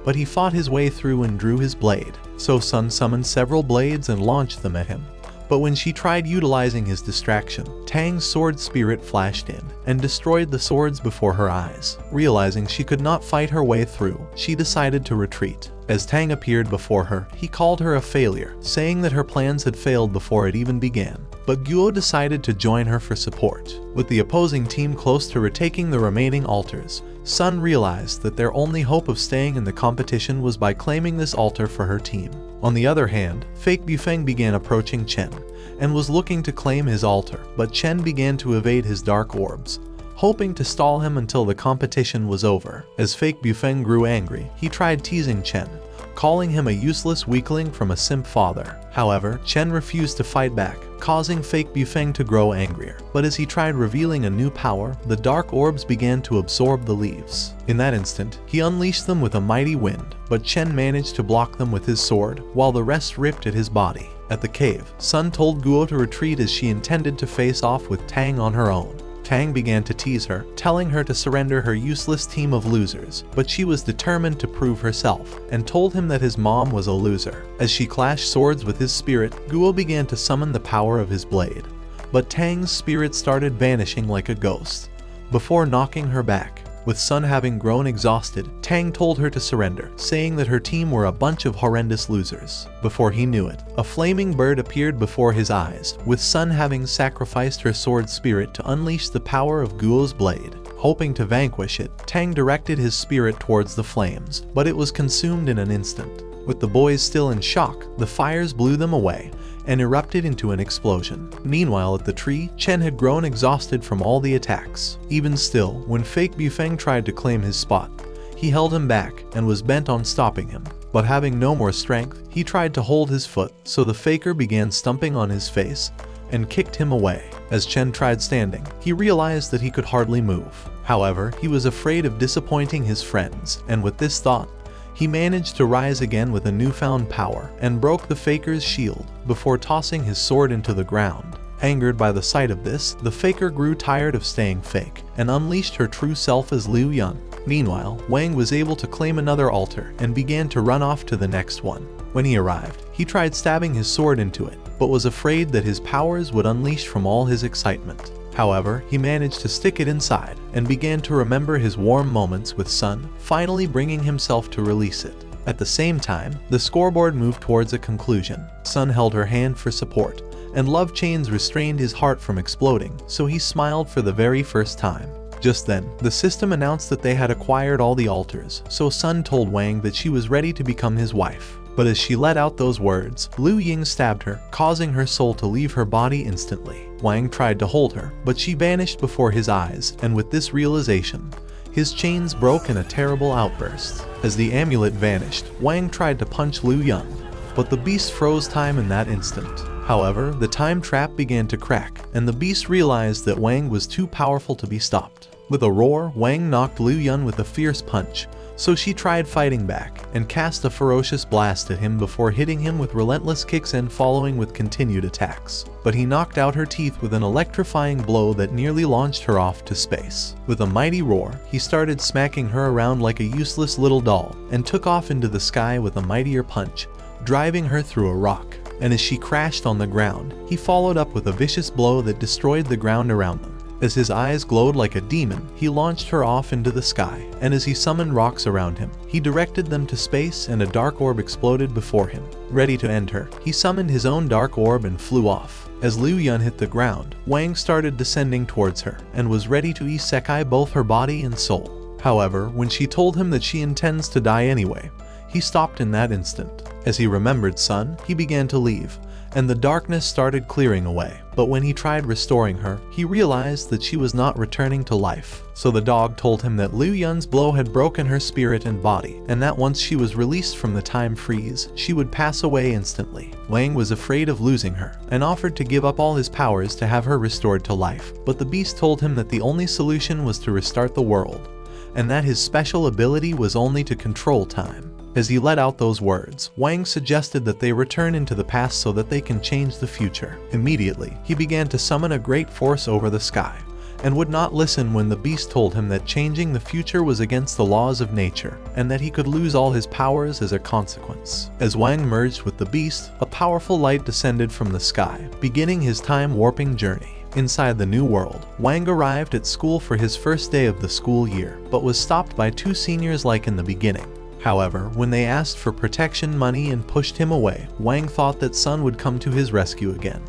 But he fought his way through and drew his blade. So Sun summoned several blades and launched them at him. But when she tried utilizing his distraction, Tang's sword spirit flashed in and destroyed the swords before her eyes. Realizing she could not fight her way through, she decided to retreat. As Tang appeared before her, he called her a failure, saying that her plans had failed before it even began. But Guo decided to join her for support. With the opposing team close to retaking the remaining altars, Sun realized that their only hope of staying in the competition was by claiming this altar for her team. On the other hand, Fake Bufeng began approaching Chen and was looking to claim his altar, but Chen began to evade his dark orbs, hoping to stall him until the competition was over. As Fake Bufeng grew angry, he tried teasing Chen, calling him a useless weakling from a simp father. However, Chen refused to fight back, causing Fake Bufeng to grow angrier. But as he tried revealing a new power, the dark orbs began to absorb the leaves. In that instant, he unleashed them with a mighty wind, but Chen managed to block them with his sword, while the rest ripped at his body. At the cave, Sun told Guo to retreat as she intended to face off with Tang on her own. Tang began to tease her, telling her to surrender her useless team of losers, but she was determined to prove herself, and told him that his mom was a loser. As she clashed swords with his spirit, Guo began to summon the power of his blade. But Tang's spirit started vanishing like a ghost, before knocking her back. With Sun having grown exhausted, Tang told her to surrender, saying that her team were a bunch of horrendous losers. Before he knew it, a flaming bird appeared before his eyes, with Sun having sacrificed her sword spirit to unleash the power of Guo's blade. Hoping to vanquish it, Tang directed his spirit towards the flames, but it was consumed in an instant. With the boys still in shock, the fires blew them away and erupted into an explosion. Meanwhile at the tree, Chen had grown exhausted from all the attacks. Even still, when Fake Bufeng tried to claim his spot, he held him back and was bent on stopping him. But having no more strength, he tried to hold his foot, so the faker began stumping on his face and kicked him away. As Chen tried standing, he realized that he could hardly move. However, he was afraid of disappointing his friends, and with this thought, he managed to rise again with a newfound power and broke the faker's shield before tossing his sword into the ground. Angered by the sight of this, the faker grew tired of staying fake and unleashed her true self as Liu Yun. Meanwhile, Wang was able to claim another altar and began to run off to the next one. When he arrived, he tried stabbing his sword into it, but was afraid that his powers would unleash from all his excitement. However, he managed to stick it inside and began to remember his warm moments with Sun, finally bringing himself to release it. At the same time, the scoreboard moved towards a conclusion. Sun held her hand for support, and love chains restrained his heart from exploding, so he smiled for the very first time. Just then, the system announced that they had acquired all the altars, so Sun told Wang that she was ready to become his wife. But as she let out those words, Liu Ying stabbed her, causing her soul to leave her body instantly. Wang tried to hold her, but she vanished before his eyes, and with this realization, his chains broke in a terrible outburst. As the amulet vanished, Wang tried to punch Liu Yun, but the beast froze time in that instant. However, the time trap began to crack, and the beast realized that Wang was too powerful to be stopped. With a roar, Wang knocked Liu Yun with a fierce punch, so she tried fighting back and cast a ferocious blast at him before hitting him with relentless kicks and following with continued attacks. But he knocked out her teeth with an electrifying blow that nearly launched her off to space. With a mighty roar, he started smacking her around like a useless little doll and took off into the sky with a mightier punch, driving her through a rock. And as she crashed on the ground, he followed up with a vicious blow that destroyed the ground around them. As his eyes glowed like a demon, he launched her off into the sky, and as he summoned rocks around him, he directed them to space and a dark orb exploded before him. Ready to end her, he summoned his own dark orb and flew off. As Liu Yun hit the ground, Wang started descending towards her, and was ready to isekai both her body and soul. However, when she told him that she intends to die anyway, he stopped in that instant. As he remembered Sun, he began to leave, and the darkness started clearing away. But when he tried restoring her, he realized that she was not returning to life. So the dog told him that Liu Yun's blow had broken her spirit and body, and that once she was released from the time freeze, she would pass away instantly. Wang was afraid of losing her, and offered to give up all his powers to have her restored to life. But the beast told him that the only solution was to restart the world, and that his special ability was only to control time. As he let out those words, Wang suggested that they return into the past so that they can change the future. Immediately, he began to summon a great force over the sky, and would not listen when the beast told him that changing the future was against the laws of nature, and that he could lose all his powers as a consequence. As Wang merged with the beast, a powerful light descended from the sky, beginning his time-warping journey. Inside the new world, Wang arrived at school for his first day of the school year, but was stopped by two seniors like in the beginning. However, when they asked for protection money and pushed him away, Wang thought that Sun would come to his rescue again.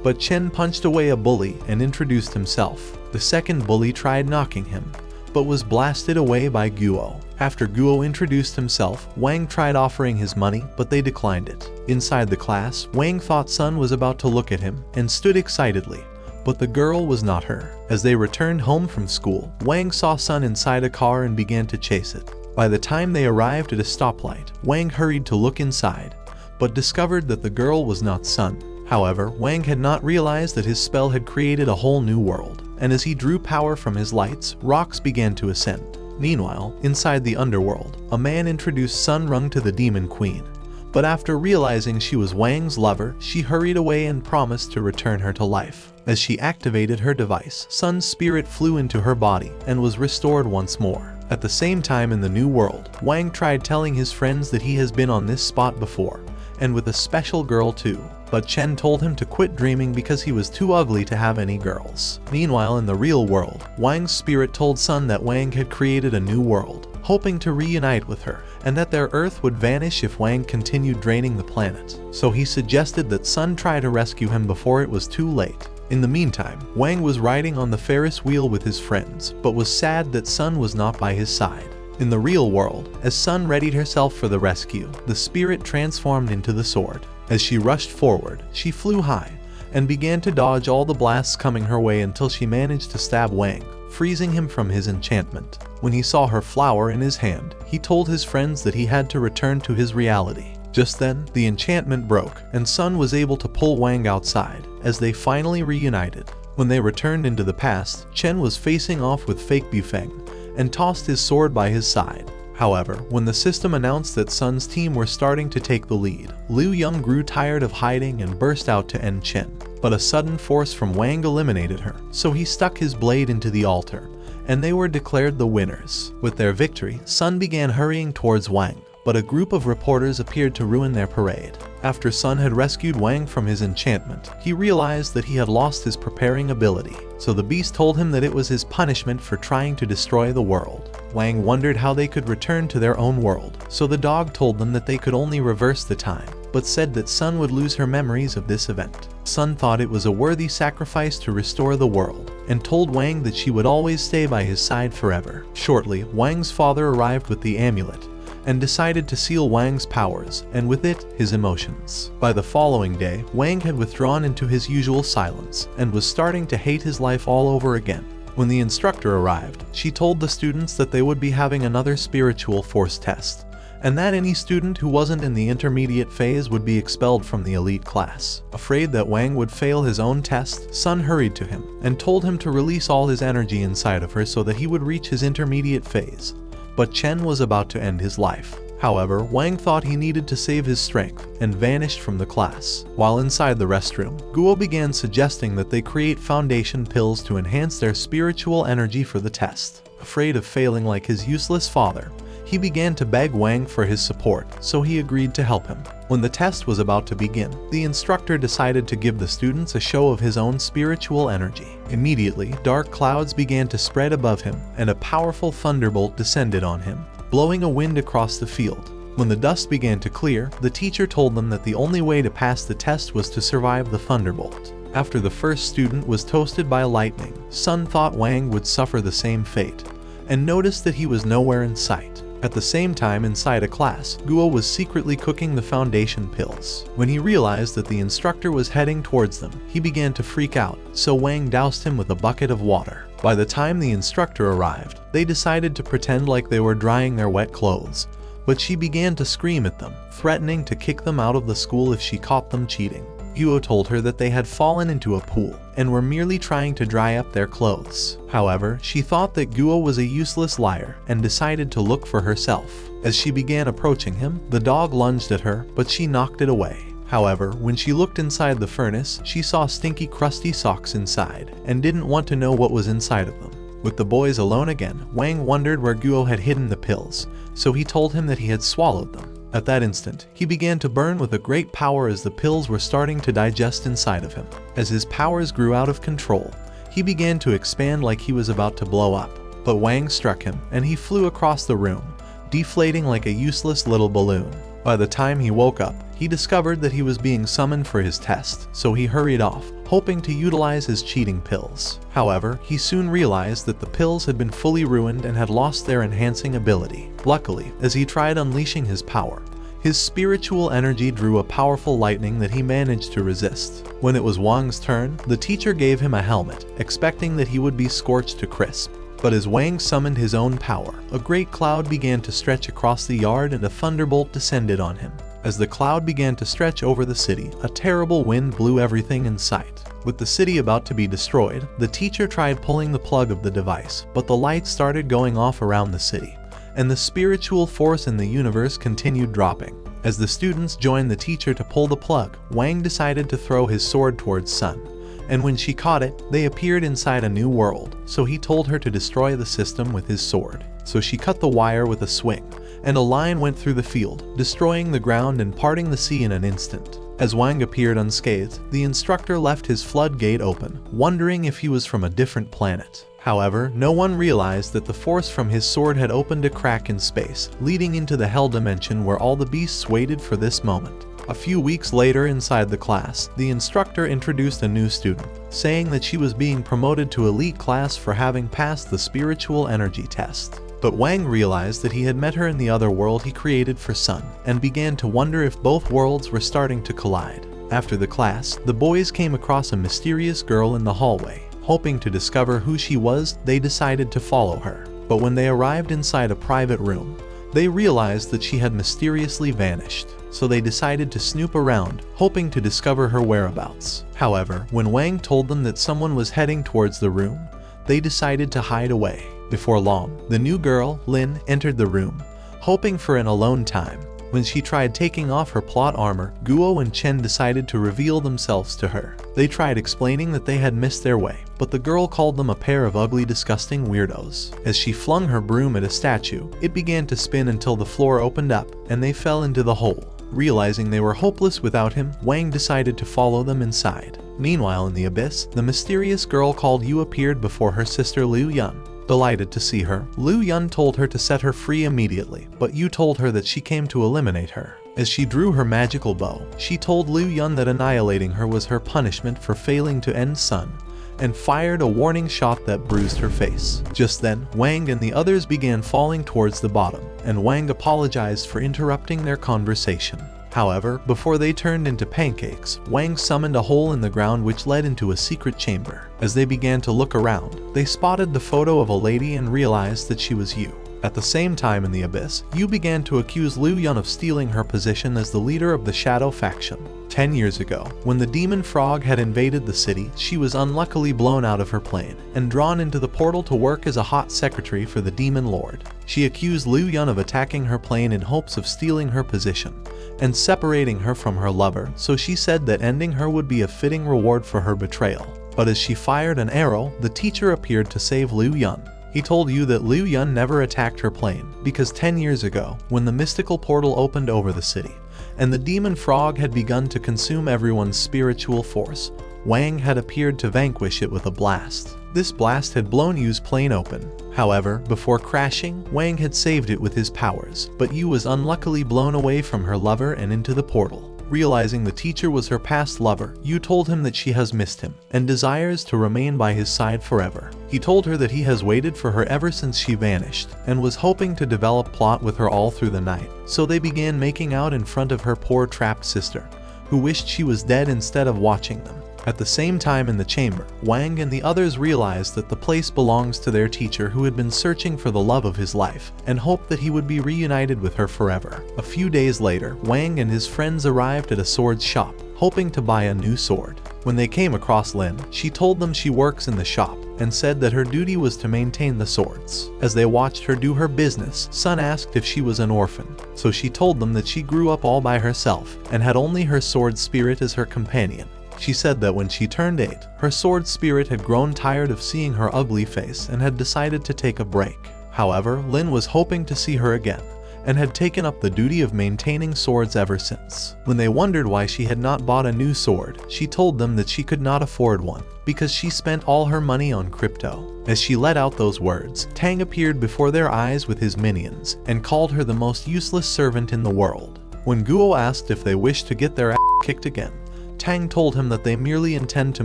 But Chen punched away a bully and introduced himself. The second bully tried knocking him, but was blasted away by Guo. After Guo introduced himself, Wang tried offering his money, but they declined it. Inside the class, Wang thought Sun was about to look at him and stood excitedly, but the girl was not her. As they returned home from school, Wang saw Sun inside a car and began to chase it. By the time they arrived at a stoplight, Wang hurried to look inside, but discovered that the girl was not Sun. However, Wang had not realized that his spell had created a whole new world, and as he drew power from his lights, rocks began to ascend. Meanwhile, inside the underworld, a man introduced Sun Rung to the Demon Queen, but after realizing she was Wang's lover, she hurried away and promised to return her to life. As she activated her device, Sun's spirit flew into her body and was restored once more. At the same time in the new world, Wang tried telling his friends that he has been on this spot before, and with a special girl too. But Chen told him to quit dreaming because he was too ugly to have any girls. Meanwhile in the real world, Wang's spirit told Sun that Wang had created a new world, hoping to reunite with her, and that their Earth would vanish if Wang continued draining the planet. So he suggested that Sun try to rescue him before it was too late. In the meantime, Wang was riding on the Ferris wheel with his friends, but was sad that Sun was not by his side. In the real world, as Sun readied herself for the rescue, the spirit transformed into the sword. As she rushed forward, she flew high, and began to dodge all the blasts coming her way until she managed to stab Wang, freezing him from his enchantment. When he saw her flower in his hand, he told his friends that he had to return to his reality. Just then, the enchantment broke, and Sun was able to pull Wang outside, as they finally reunited. When they returned into the past, Chen was facing off with fake Bufeng, and tossed his sword by his side. However, when the system announced that Sun's team were starting to take the lead, Liu Yang grew tired of hiding and burst out to end Chen. But a sudden force from Wang eliminated her, so he stuck his blade into the altar, and they were declared the winners. With their victory, Sun began hurrying towards Wang, but a group of reporters appeared to ruin their parade. After Sun had rescued Wang from his enchantment, he realized that he had lost his preparing ability, so the beast told him that it was his punishment for trying to destroy the world. Wang wondered how they could return to their own world, so the dog told them that they could only reverse the time, but said that Sun would lose her memories of this event. Sun thought it was a worthy sacrifice to restore the world, and told Wang that she would always stay by his side forever. Shortly, Wang's father arrived with the amulet, and decided to seal Wang's powers, and with it, his emotions. By the following day, Wang had withdrawn into his usual silence, and was starting to hate his life all over again. When the instructor arrived, she told the students that they would be having another spiritual force test, and that any student who wasn't in the intermediate phase would be expelled from the elite class. Afraid that Wang would fail his own test, Sun hurried to him, and told him to release all his energy inside of her so that he would reach his intermediate phase. But Chen was about to end his life. However, Wang thought he needed to save his strength, and vanished from the class. While inside the restroom, Guo began suggesting that they create foundation pills to enhance their spiritual energy for the test. Afraid of failing like his useless father, he began to beg Wang for his support, so he agreed to help him. When the test was about to begin, the instructor decided to give the students a show of his own spiritual energy. Immediately, dark clouds began to spread above him, and a powerful thunderbolt descended on him, blowing a wind across the field. When the dust began to clear, the teacher told them that the only way to pass the test was to survive the thunderbolt. After the first student was toasted by lightning, Sun thought Wang would suffer the same fate, and noticed that he was nowhere in sight. At the same time, inside a class, Guo was secretly cooking the foundation pills. When he realized that the instructor was heading towards them, he began to freak out, so Wang doused him with a bucket of water. By the time the instructor arrived, they decided to pretend like they were drying their wet clothes, but she began to scream at them, threatening to kick them out of the school if she caught them cheating. Guo told her that they had fallen into a pool and were merely trying to dry up their clothes. However, she thought that Guo was a useless liar and decided to look for herself. As she began approaching him, the dog lunged at her, but she knocked it away. However, when she looked inside the furnace, she saw stinky, crusty socks inside and didn't want to know what was inside of them. With the boys alone again, Wang wondered where Guo had hidden the pills, so he told him that he had swallowed them. At that instant, he began to burn with a great power as the pills were starting to digest inside of him. As his powers grew out of control, he began to expand like he was about to blow up. But Wang struck him, and he flew across the room, deflating like a useless little balloon. By the time he woke up, he discovered that he was being summoned for his test, so he hurried off, hoping to utilize his cheating pills. However, he soon realized that the pills had been fully ruined and had lost their enhancing ability. Luckily, as he tried unleashing his power, his spiritual energy drew a powerful lightning that he managed to resist. When it was Wang's turn, the teacher gave him a helmet, expecting that he would be scorched to crisp. But as Wang summoned his own power, a great cloud began to stretch across the yard and a thunderbolt descended on him. As the cloud began to stretch over the city, a terrible wind blew everything in sight. With the city about to be destroyed, the teacher tried pulling the plug of the device, but the lights started going off around the city, and the spiritual force in the universe continued dropping. As the students joined the teacher to pull the plug, Wang decided to throw his sword towards Sun. And when she caught it, they appeared inside a new world, so he told her to destroy the system with his sword. So she cut the wire with a swing, and a line went through the field, destroying the ground and parting the sea in an instant. As Wang appeared unscathed, the instructor left his floodgate open, wondering if he was from a different planet. However, no one realized that the force from his sword had opened a crack in space, leading into the hell dimension where all the beasts waited for this moment. A few weeks later inside the class, the instructor introduced a new student, saying that she was being promoted to elite class for having passed the spiritual energy test. But Wang realized that he had met her in the other world he created for Sun, and began to wonder if both worlds were starting to collide. After the class, the boys came across a mysterious girl in the hallway. Hoping to discover who she was, they decided to follow her. But when they arrived inside a private room, they realized that she had mysteriously vanished. So they decided to snoop around, hoping to discover her whereabouts. However, when Wang told them that someone was heading towards the room, they decided to hide away. Before long, the new girl, Lin, entered the room, hoping for an alone time. When she tried taking off her plot armor, Guo and Chen decided to reveal themselves to her. They tried explaining that they had missed their way, but the girl called them a pair of ugly, disgusting weirdos. As she flung her broom at a statue, it began to spin until the floor opened up, and they fell into the hole. Realizing they were hopeless without him, Wang decided to follow them inside. Meanwhile, in the abyss, the mysterious girl called Yu appeared before her sister Liu Yun. Delighted to see her, Liu Yun told her to set her free immediately, but Yu told her that she came to eliminate her. As she drew her magical bow, she told Liu Yun that annihilating her was her punishment for failing to end Sun, and fired a warning shot that bruised her face. Just then, Wang and the others began falling towards the bottom, and Wang apologized for interrupting their conversation. However, before they turned into pancakes, Wang summoned a hole in the ground which led into a secret chamber. As they began to look around, they spotted the photo of a lady and realized that she was Yu. At the same time in the abyss, Yu began to accuse Liu Yun of stealing her position as the leader of the Shadow faction. 10 years ago, when the demon frog had invaded the city, she was unluckily blown out of her plane and drawn into the portal to work as a hot secretary for the demon lord. She accused Liu Yun of attacking her plane in hopes of stealing her position and separating her from her lover, so she said that ending her would be a fitting reward for her betrayal. But as she fired an arrow, the teacher appeared to save Liu Yun. He told Yu that Liu Yun never attacked her plane, because 10 years ago, when the mystical portal opened over the city, and the demon frog had begun to consume everyone's spiritual force, Wang had appeared to vanquish it with a blast. This blast had blown Yu's plane open. However, before crashing, Wang had saved it with his powers, but Yu was unluckily blown away from her lover and into the portal. Realizing the teacher was her past lover, Yu told him that she has missed him and desires to remain by his side forever. He told her that he has waited for her ever since she vanished and was hoping to develop plot with her all through the night. So they began making out in front of her poor trapped sister, who wished she was dead instead of watching them. At the same time in the chamber, Wang and the others realized that the place belongs to their teacher who had been searching for the love of his life and hoped that he would be reunited with her forever. A few days later, Wang and his friends arrived at a sword shop, hoping to buy a new sword. When they came across Lin, she told them she works in the shop and said that her duty was to maintain the swords. As they watched her do her business, Sun asked if she was an orphan, so she told them that she grew up all by herself and had only her sword spirit as her companion. She said that when she turned 8, her sword spirit had grown tired of seeing her ugly face and had decided to take a break. However, Lin was hoping to see her again and had taken up the duty of maintaining swords ever since. When they wondered why she had not bought a new sword, she told them that she could not afford one because she spent all her money on crypto. As she let out those words, Tang appeared before their eyes with his minions and called her the most useless servant in the world. When Guo asked if they wished to get their ass kicked again, Tang told him that they merely intend to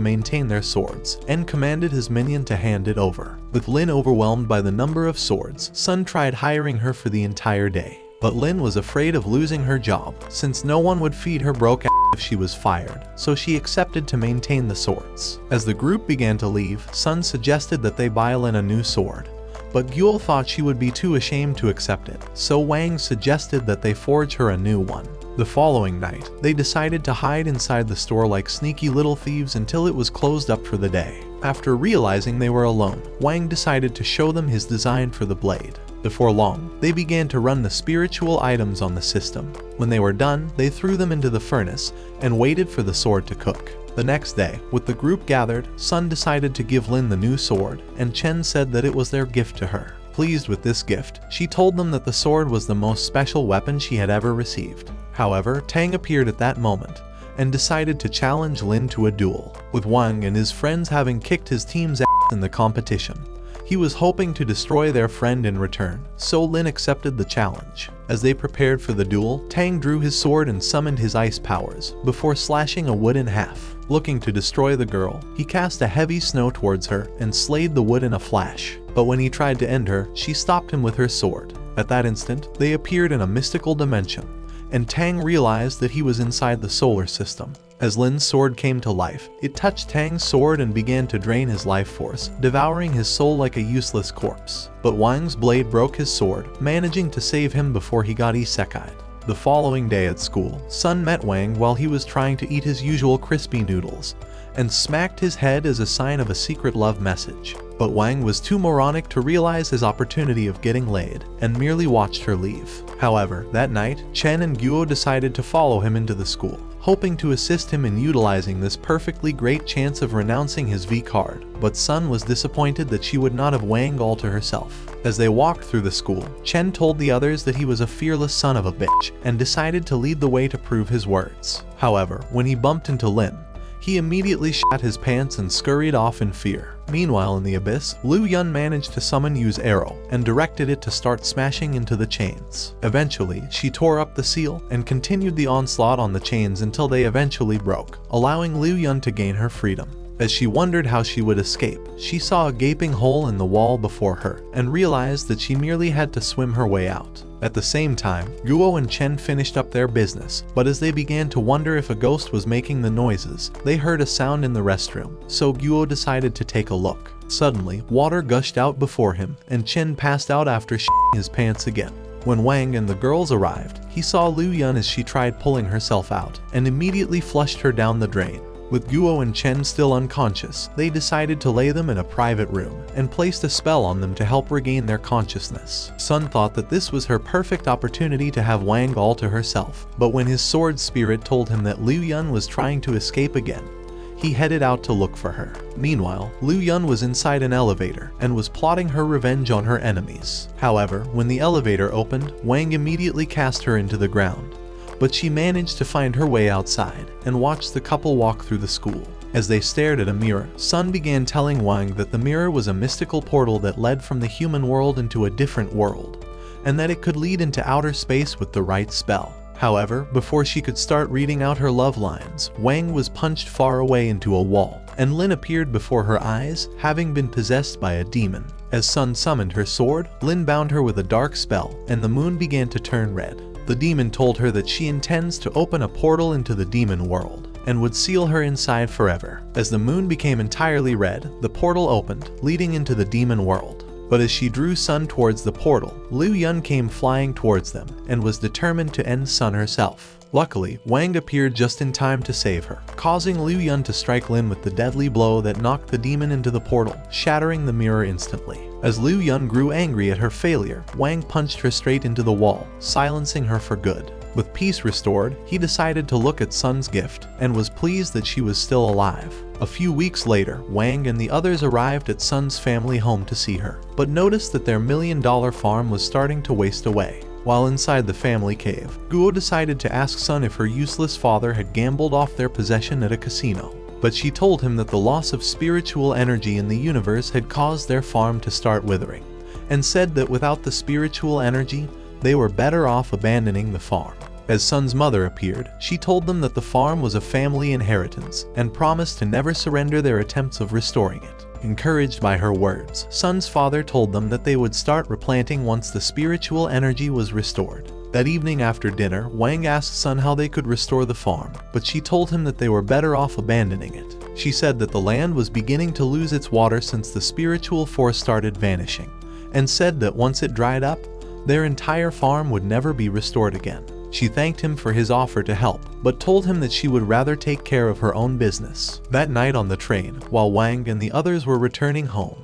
maintain their swords and commanded his minion to hand it over. With Lin overwhelmed by the number of swords, Sun tried hiring her for the entire day. But Lin was afraid of losing her job since no one would feed her broke ass if she was fired, so she accepted to maintain the swords. As the group began to leave, Sun suggested that they buy Lin a new sword. But Gyul thought she would be too ashamed to accept it, so Wang suggested that they forge her a new one. The following night, they decided to hide inside the store like sneaky little thieves until it was closed up for the day. After realizing they were alone, Wang decided to show them his design for the blade. Before long, they began to run the spiritual items on the system. When they were done, they threw them into the furnace and waited for the sword to cook. The next day, with the group gathered, Sun decided to give Lin the new sword, and Chen said that it was their gift to her. Pleased with this gift, she told them that the sword was the most special weapon she had ever received. However, Tang appeared at that moment and decided to challenge Lin to a duel. With Wang and his friends having kicked his team's ass in the competition, he was hoping to destroy their friend in return, so Lin accepted the challenge. As they prepared for the duel, Tang drew his sword and summoned his ice powers before slashing a wood in half. Looking to destroy the girl, he cast a heavy snow towards her and slayed the wood in a flash. But when he tried to end her, she stopped him with her sword. At that instant, they appeared in a mystical dimension, and Tang realized that he was inside the solar system. As Lin's sword came to life, it touched Tang's sword and began to drain his life force, devouring his soul like a useless corpse. But Wang's blade broke his sword, managing to save him before he got isekai'd. The following day at school, Sun met Wang while he was trying to eat his usual crispy noodles, and smacked his head as a sign of a secret love message. But Wang was too moronic to realize his opportunity of getting laid, and merely watched her leave. However, that night, Chen and Guo decided to follow him into the school, hoping to assist him in utilizing this perfectly great chance of renouncing his V card. But Sun was disappointed that she would not have Wang all to herself. As they walked through the school, Chen told the others that he was a fearless son of a bitch, and decided to lead the way to prove his words. However, when he bumped into Lin, he immediately shat his pants and scurried off in fear. Meanwhile in the abyss, Liu Yun managed to summon Yu's arrow and directed it to start smashing into the chains. Eventually, she tore up the seal and continued the onslaught on the chains until they eventually broke, allowing Liu Yun to gain her freedom. As she wondered how she would escape, she saw a gaping hole in the wall before her and realized that she merely had to swim her way out. At the same time, Guo and Chen finished up their business, but as they began to wonder if a ghost was making the noises, they heard a sound in the restroom, so Guo decided to take a look. Suddenly, water gushed out before him, and Chen passed out after shitting his pants again. When Wang and the girls arrived, he saw Liu Yun as she tried pulling herself out, and immediately flushed her down the drain. With Guo and Chen still unconscious, they decided to lay them in a private room and placed a spell on them to help regain their consciousness. Sun thought that this was her perfect opportunity to have Wang all to herself, but when his sword spirit told him that Liu Yun was trying to escape again, he headed out to look for her. Meanwhile, Liu Yun was inside an elevator and was plotting her revenge on her enemies. However, when the elevator opened, Wang immediately cast her into the ground. But she managed to find her way outside and watched the couple walk through the school. As they stared at a mirror, Sun began telling Wang that the mirror was a mystical portal that led from the human world into a different world, and that it could lead into outer space with the right spell. However, before she could start reading out her love lines, Wang was punched far away into a wall, and Lin appeared before her eyes, having been possessed by a demon. As Sun summoned her sword, Lin bound her with a dark spell, and the moon began to turn red. The demon told her that she intends to open a portal into the demon world, and would seal her inside forever. As the moon became entirely red, the portal opened, leading into the demon world. But as she drew Sun towards the portal, Liu Yun came flying towards them and was determined to end Sun herself. Luckily, Wang appeared just in time to save her, causing Liu Yun to strike Lin with the deadly blow that knocked the demon into the portal, shattering the mirror instantly. As Liu Yun grew angry at her failure, Wang punched her straight into the wall, silencing her for good. With peace restored, he decided to look at Sun's gift, and was pleased that she was still alive. A few weeks later, Wang and the others arrived at Sun's family home to see her, but noticed that their $1,000,000 farm was starting to waste away. While inside the family cave, Guo decided to ask Sun if her useless father had gambled off their possession at a casino. But she told him that the loss of spiritual energy in the universe had caused their farm to start withering, and said that without the spiritual energy, they were better off abandoning the farm. As Sun's mother appeared, she told them that the farm was a family inheritance and promised to never surrender their attempts of restoring it. Encouraged by her words, Sun's father told them that they would start replanting once the spiritual energy was restored. That evening after dinner, Wang asked Sun how they could restore the farm, but she told him that they were better off abandoning it. She said that the land was beginning to lose its water since the spiritual force started vanishing, and said that once it dried up, their entire farm would never be restored again. She thanked him for his offer to help, but told him that she would rather take care of her own business. That night on the train, while Wang and the others were returning home,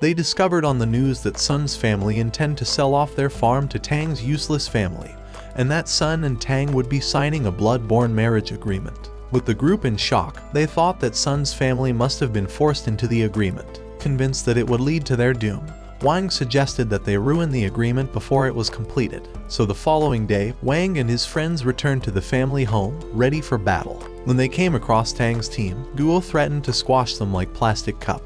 they discovered on the news that Sun's family intend to sell off their farm to Tang's useless family, and that Sun and Tang would be signing a blood-borne marriage agreement. With the group in shock, they thought that Sun's family must have been forced into the agreement. Convinced that it would lead to their doom, Wang suggested that they ruin the agreement before it was completed. So the following day, Wang and his friends returned to the family home, ready for battle. When they came across Tang's team, Guo threatened to squash them like plastic cup,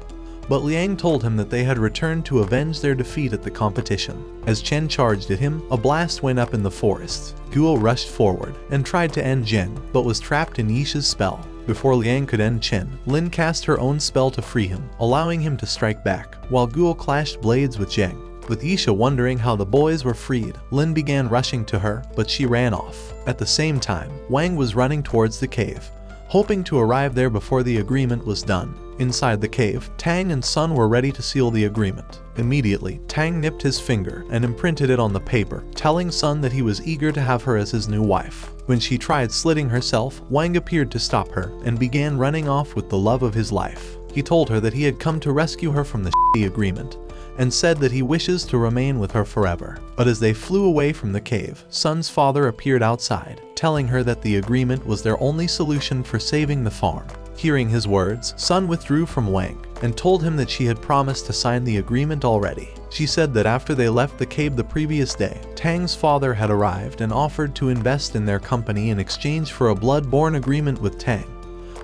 but Liang told him that they had returned to avenge their defeat at the competition. As Chen charged at him, a blast went up in the forest. Guo rushed forward and tried to end Zheng, but was trapped in Yisha's spell. Before Liang could end Chen, Lin cast her own spell to free him, allowing him to strike back, while Guo clashed blades with Zheng. With Yisha wondering how the boys were freed, Lin began rushing to her, but she ran off. At the same time, Wang was running towards the cave, hoping to arrive there before the agreement was done. Inside the cave, Tang and Sun were ready to seal the agreement. Immediately, Tang nipped his finger and imprinted it on the paper, telling Sun that he was eager to have her as his new wife. When she tried slitting herself, Wang appeared to stop her and began running off with the love of his life. He told her that he had come to rescue her from the shitty agreement, and said that he wishes to remain with her forever. But as they flew away from the cave, Sun's father appeared outside, telling her that the agreement was their only solution for saving the farm. Hearing his words, Sun withdrew from Wang and told him that she had promised to sign the agreement already. She said that after they left the cave the previous day, Tang's father had arrived and offered to invest in their company in exchange for a blood-borne agreement with Tang,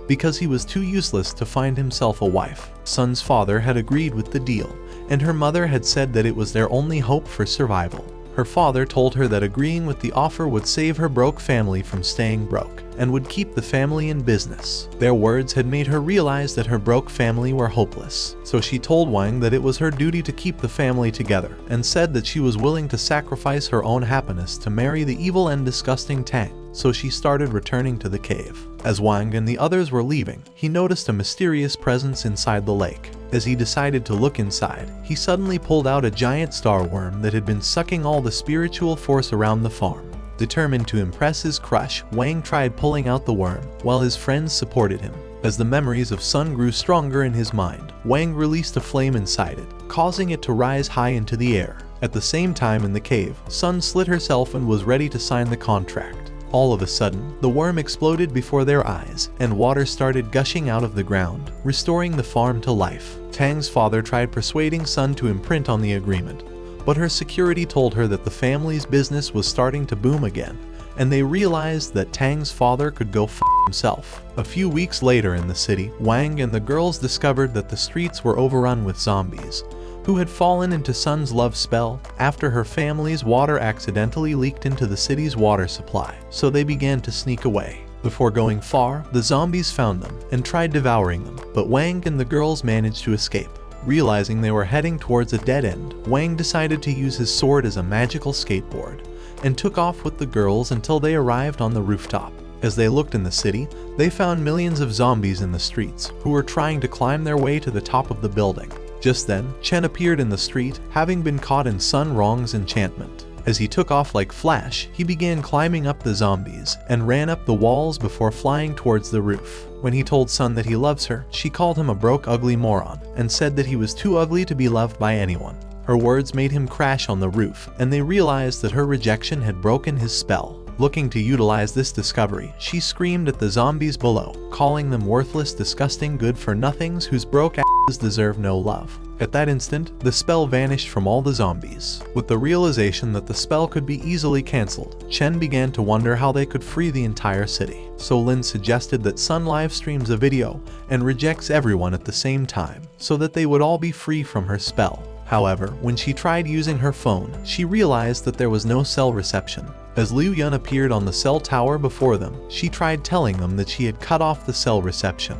because he was too useless to find himself a wife. Sun's father had agreed with the deal, and her mother had said that it was their only hope for survival. Her father told her that agreeing with the offer would save her broke family from staying broke, and would keep the family in business. Their words had made her realize that her broke family were hopeless, so she told Wang that it was her duty to keep the family together, and said that she was willing to sacrifice her own happiness to marry the evil and disgusting Tang. So she started returning to the cave. As Wang and the others were leaving, he noticed a mysterious presence inside the lake. As he decided to look inside, he suddenly pulled out a giant star worm that had been sucking all the spiritual force around the farm. Determined to impress his crush, Wang tried pulling out the worm, while his friends supported him. As the memories of Sun grew stronger in his mind, Wang released a flame inside it, causing it to rise high into the air. At the same time in the cave, Sun slit herself and was ready to sign the contract. All of a sudden, the worm exploded before their eyes, and water started gushing out of the ground, restoring the farm to life. Tang's father tried persuading Sun to imprint on the agreement, but her security told her that the family's business was starting to boom again, and they realized that Tang's father could go f himself. A few weeks later in the city, Wang and the girls discovered that the streets were overrun with zombies, who had fallen into Sun's love spell after her family's water accidentally leaked into the city's water supply, so they began to sneak away. Before going far, the zombies found them and tried devouring them, but Wang and the girls managed to escape. Realizing they were heading towards a dead end, Wang decided to use his sword as a magical skateboard, and took off with the girls until they arrived on the rooftop. As they looked in the city, they found millions of zombies in the streets who were trying to climb their way to the top of the building. Just then, Chen appeared in the street, having been caught in Sun Rong's enchantment. As he took off like Flash, he began climbing up the zombies and ran up the walls before flying towards the roof. When he told Sun that he loves her, she called him a broke, ugly moron and said that he was too ugly to be loved by anyone. Her words made him crash on the roof, and they realized that her rejection had broken his spell. Looking to utilize this discovery, she screamed at the zombies below, calling them worthless, disgusting good-for-nothings whose broke asses deserve no love. At that instant, the spell vanished from all the zombies. With the realization that the spell could be easily cancelled, Chen began to wonder how they could free the entire city. So Lin suggested that Sun live streams a video and rejects everyone at the same time, so that they would all be free from her spell. However, when she tried using her phone, she realized that there was no cell reception. As Liu Yun appeared on the cell tower before them, she tried telling them that she had cut off the cell reception,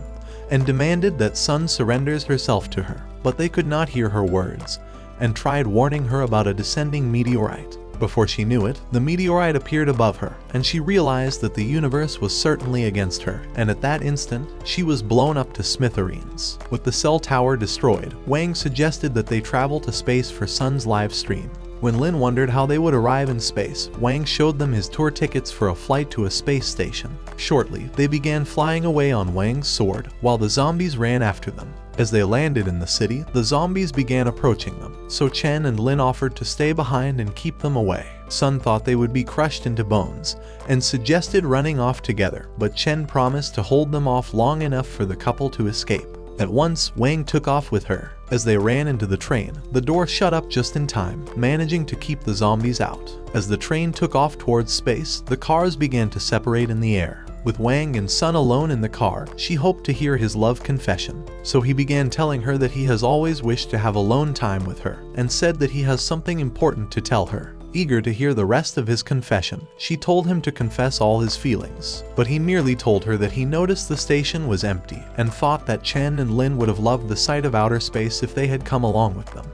and demanded that Sun surrenders herself to her, but they could not hear her words, and tried warning her about a descending meteorite. Before she knew it, the meteorite appeared above her, and she realized that the universe was certainly against her, and at that instant, she was blown up to smithereens. With the cell tower destroyed, Wang suggested that they travel to space for Sun's live stream. When Lin wondered how they would arrive in space, Wang showed them his tour tickets for a flight to a space station. Shortly, they began flying away on Wang's sword, while the zombies ran after them. As they landed in the city, the zombies began approaching them, so Chen and Lin offered to stay behind and keep them away. Sun thought they would be crushed into bones, and suggested running off together, but Chen promised to hold them off long enough for the couple to escape. At once, Wang took off with her. As they ran into the train, the door shut up just in time, managing to keep the zombies out. As the train took off towards space, the cars began to separate in the air. With Wang and Sun alone in the car, she hoped to hear his love confession. So he began telling her that he has always wished to have alone time with her, and said that he has something important to tell her. Eager to hear the rest of his confession, she told him to confess all his feelings. But he merely told her that he noticed the station was empty, and thought that Chen and Lin would have loved the sight of outer space if they had come along with them.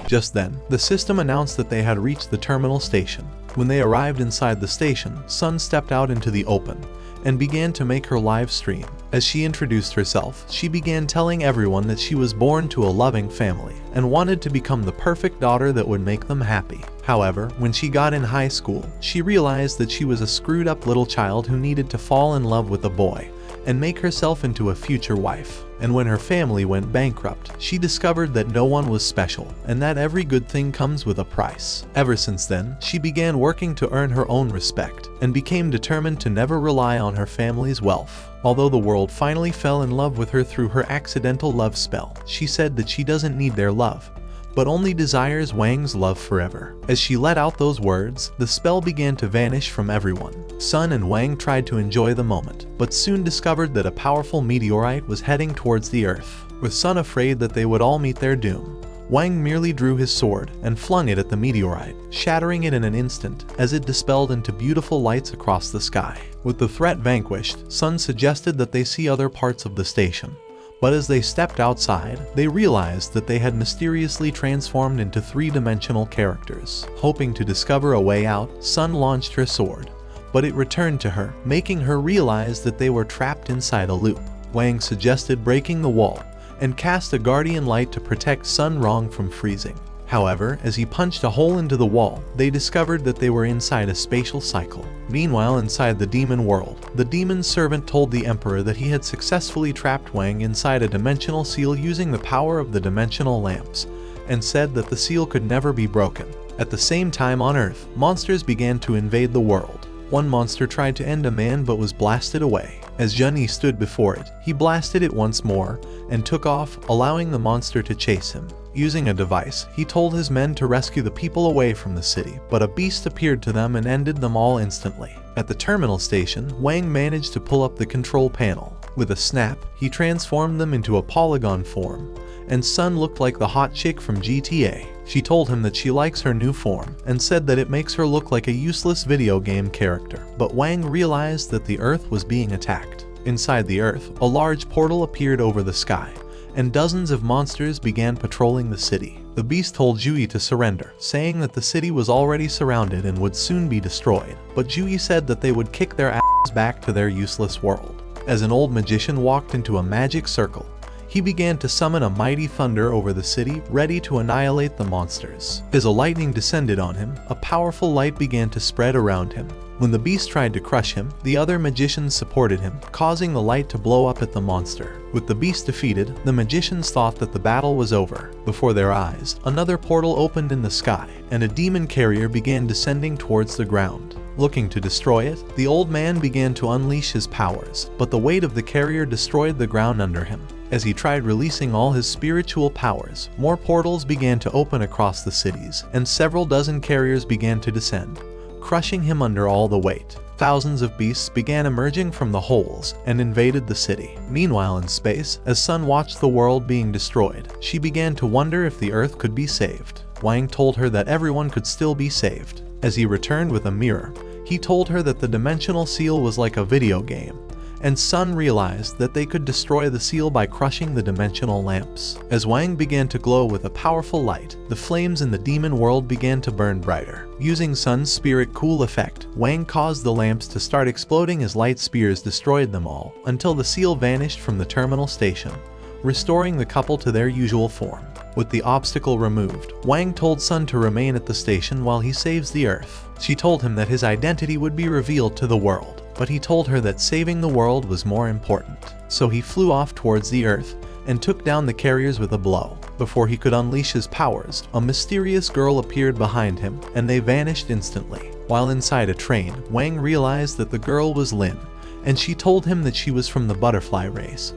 Just then, the system announced that they had reached the terminal station. When they arrived inside the station, Sun stepped out into the open and began to make her live stream. As she introduced herself, she began telling everyone that she was born to a loving family and wanted to become the perfect daughter that would make them happy. However, when she got in high school, she realized that she was a screwed up little child who needed to fall in love with a boy and make herself into a future wife. And when her family went bankrupt, she discovered that no one was special and that every good thing comes with a price. Ever since then, she began working to earn her own respect and became determined to never rely on her family's wealth. Although the world finally fell in love with her through her accidental love spell, she said that she doesn't need their love, but only desires Wang's love forever. As she let out those words, the spell began to vanish from everyone. Sun and Wang tried to enjoy the moment, but soon discovered that a powerful meteorite was heading towards the Earth. With Sun afraid that they would all meet their doom, Wang merely drew his sword and flung it at the meteorite, shattering it in an instant as it dispelled into beautiful lights across the sky. With the threat vanquished, Sun suggested that they see other parts of the station. But as they stepped outside, they realized that they had mysteriously transformed into three-dimensional characters. Hoping to discover a way out, Sun launched her sword, but it returned to her, making her realize that they were trapped inside a loop. Wang suggested breaking the wall and cast a guardian light to protect Sun Rong from freezing. However, as he punched a hole into the wall, they discovered that they were inside a spatial cycle. Meanwhile, inside the demon world, the demon's servant told the emperor that he had successfully trapped Wang inside a dimensional seal using the power of the dimensional lamps, and said that the seal could never be broken. At the same time on Earth, monsters began to invade the world. One monster tried to end a man but was blasted away. As Zhen stood before it, he blasted it once more and took off, allowing the monster to chase him. Using a device, he told his men to rescue the people away from the city, but a beast appeared to them and ended them all instantly. At the terminal station, Wang managed to pull up the control panel. With a snap, he transformed them into a polygon form, and Sun looked like the hot chick from GTA. She told him that she likes her new form, and said that it makes her look like a useless video game character. But Wang realized that the Earth was being attacked. Inside the Earth, a large portal appeared over the sky, and dozens of monsters began patrolling the city. The beast told Jui to surrender, saying that the city was already surrounded and would soon be destroyed, but Jui said that they would kick their asses back to their useless world. As an old magician walked into a magic circle, he began to summon a mighty thunder over the city, ready to annihilate the monsters. As a lightning descended on him, a powerful light began to spread around him. When the beast tried to crush him, the other magicians supported him, causing the light to blow up at the monster. With the beast defeated, the magicians thought that the battle was over. Before their eyes, another portal opened in the sky, and a demon carrier began descending towards the ground. Looking to destroy it, the old man began to unleash his powers, but the weight of the carrier destroyed the ground under him. As he tried releasing all his spiritual powers, more portals began to open across the cities, and several dozen carriers began to descend, crushing him under all the weight. Thousands of beasts began emerging from the holes and invaded the city. Meanwhile in space, as Sun watched the world being destroyed, she began to wonder if the Earth could be saved. Wang told her that everyone could still be saved. As he returned with a mirror, he told her that the dimensional seal was like a video game, and Sun realized that they could destroy the seal by crushing the dimensional lamps. As Wang began to glow with a powerful light, the flames in the demon world began to burn brighter. Using Sun's spirit cool effect, Wang caused the lamps to start exploding as light spears destroyed them all, until the seal vanished from the terminal station, restoring the couple to their usual form. With the obstacle removed, Wang told Sun to remain at the station while he saves the Earth. She told him that his identity would be revealed to the world, but he told her that saving the world was more important. So he flew off towards the Earth and took down the carriers with a blow. Before he could unleash his powers, a mysterious girl appeared behind him, and they vanished instantly. While inside a train, Wang realized that the girl was Lin, and she told him that she was from the butterfly race,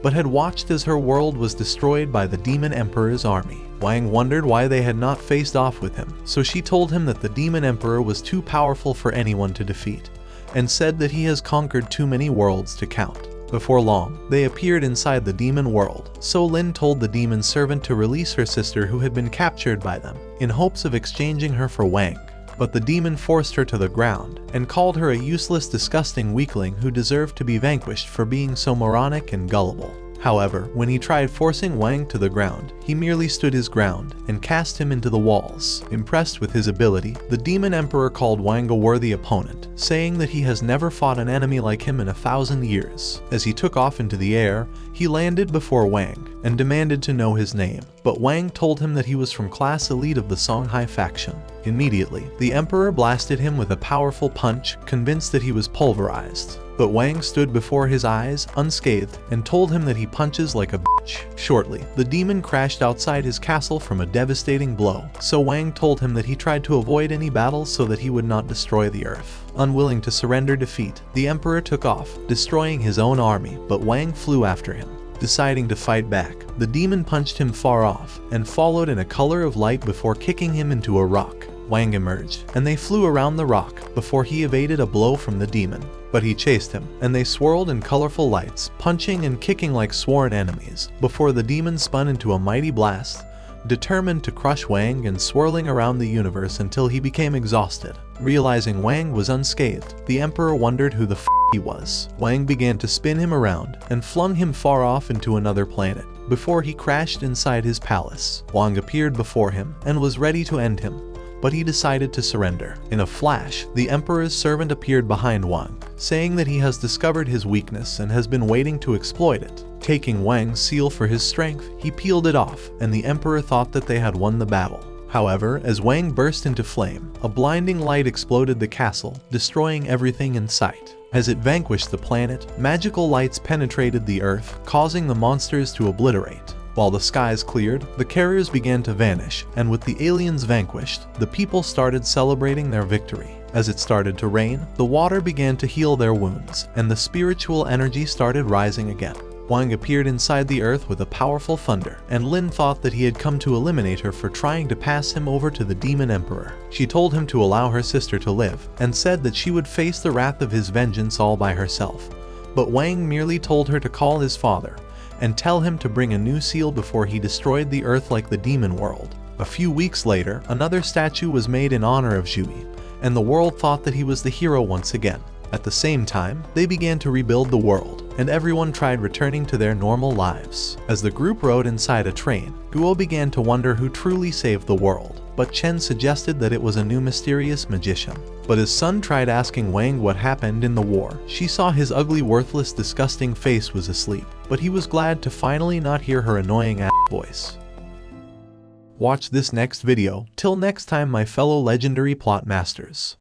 but had watched as her world was destroyed by the Demon Emperor's army. Wang wondered why they had not faced off with him, so she told him that the Demon Emperor was too powerful for anyone to defeat, and said that he has conquered too many worlds to count. Before long, they appeared inside the demon world, so Lin told the demon servant to release her sister who had been captured by them, in hopes of exchanging her for Wang. But the demon forced her to the ground, and called her a useless, disgusting weakling who deserved to be vanquished for being so moronic and gullible. However, when he tried forcing Wang to the ground, he merely stood his ground and cast him into the walls. Impressed with his ability, the Demon Emperor called Wang a worthy opponent, saying that he has never fought an enemy like him in 1,000 years. As he took off into the air, he landed before Wang and demanded to know his name, but Wang told him that he was from class elite of the Songhai faction. Immediately, the Emperor blasted him with a powerful punch, convinced that he was pulverized. But Wang stood before his eyes, unscathed, and told him that he punches like a bitch. Shortly, the demon crashed outside his castle from a devastating blow, so Wang told him that he tried to avoid any battles so that he would not destroy the Earth. Unwilling to surrender defeat, the Emperor took off, destroying his own army, but Wang flew after him. Deciding to fight back, the demon punched him far off, and followed in a color of light before kicking him into a rock. Wang emerged, and they flew around the rock before he evaded a blow from the demon. But he chased him, and they swirled in colorful lights, punching and kicking like sworn enemies, before the demon spun into a mighty blast, determined to crush Wang and swirling around the universe until he became exhausted. Realizing Wang was unscathed, the Emperor wondered who the he was. Wang began to spin him around and flung him far off into another planet, before he crashed inside his palace. Wang appeared before him and was ready to end him, but he decided to surrender. In a flash, the Emperor's servant appeared behind Wang, saying that he has discovered his weakness and has been waiting to exploit it. Taking Wang's seal for his strength, he peeled it off, and the Emperor thought that they had won the battle. However, as Wang burst into flame, a blinding light exploded the castle, destroying everything in sight. As it vanquished the planet, magical lights penetrated the Earth, causing the monsters to obliterate. While the skies cleared, the carriers began to vanish, and with the aliens vanquished, the people started celebrating their victory. As it started to rain, the water began to heal their wounds, and the spiritual energy started rising again. Wang appeared inside the Earth with a powerful thunder, and Lin thought that he had come to eliminate her for trying to pass him over to the Demon Emperor. She told him to allow her sister to live, and said that she would face the wrath of his vengeance all by herself. But Wang merely told her to call his father, and tell him to bring a new seal before he destroyed the Earth like the demon world. A few weeks later, another statue was made in honor of Jui, and the world thought that he was the hero once again. At the same time, they began to rebuild the world. and everyone tried returning to their normal lives. As the group rode inside a train, Guo began to wonder who truly saved the world, but Chen suggested that it was a new mysterious magician. But his son tried asking Wang what happened in the war. She saw his ugly, worthless, disgusting face was asleep, but he was glad to finally not hear her annoying ass voice. Watch this next video. Till next time, my fellow legendary plot masters.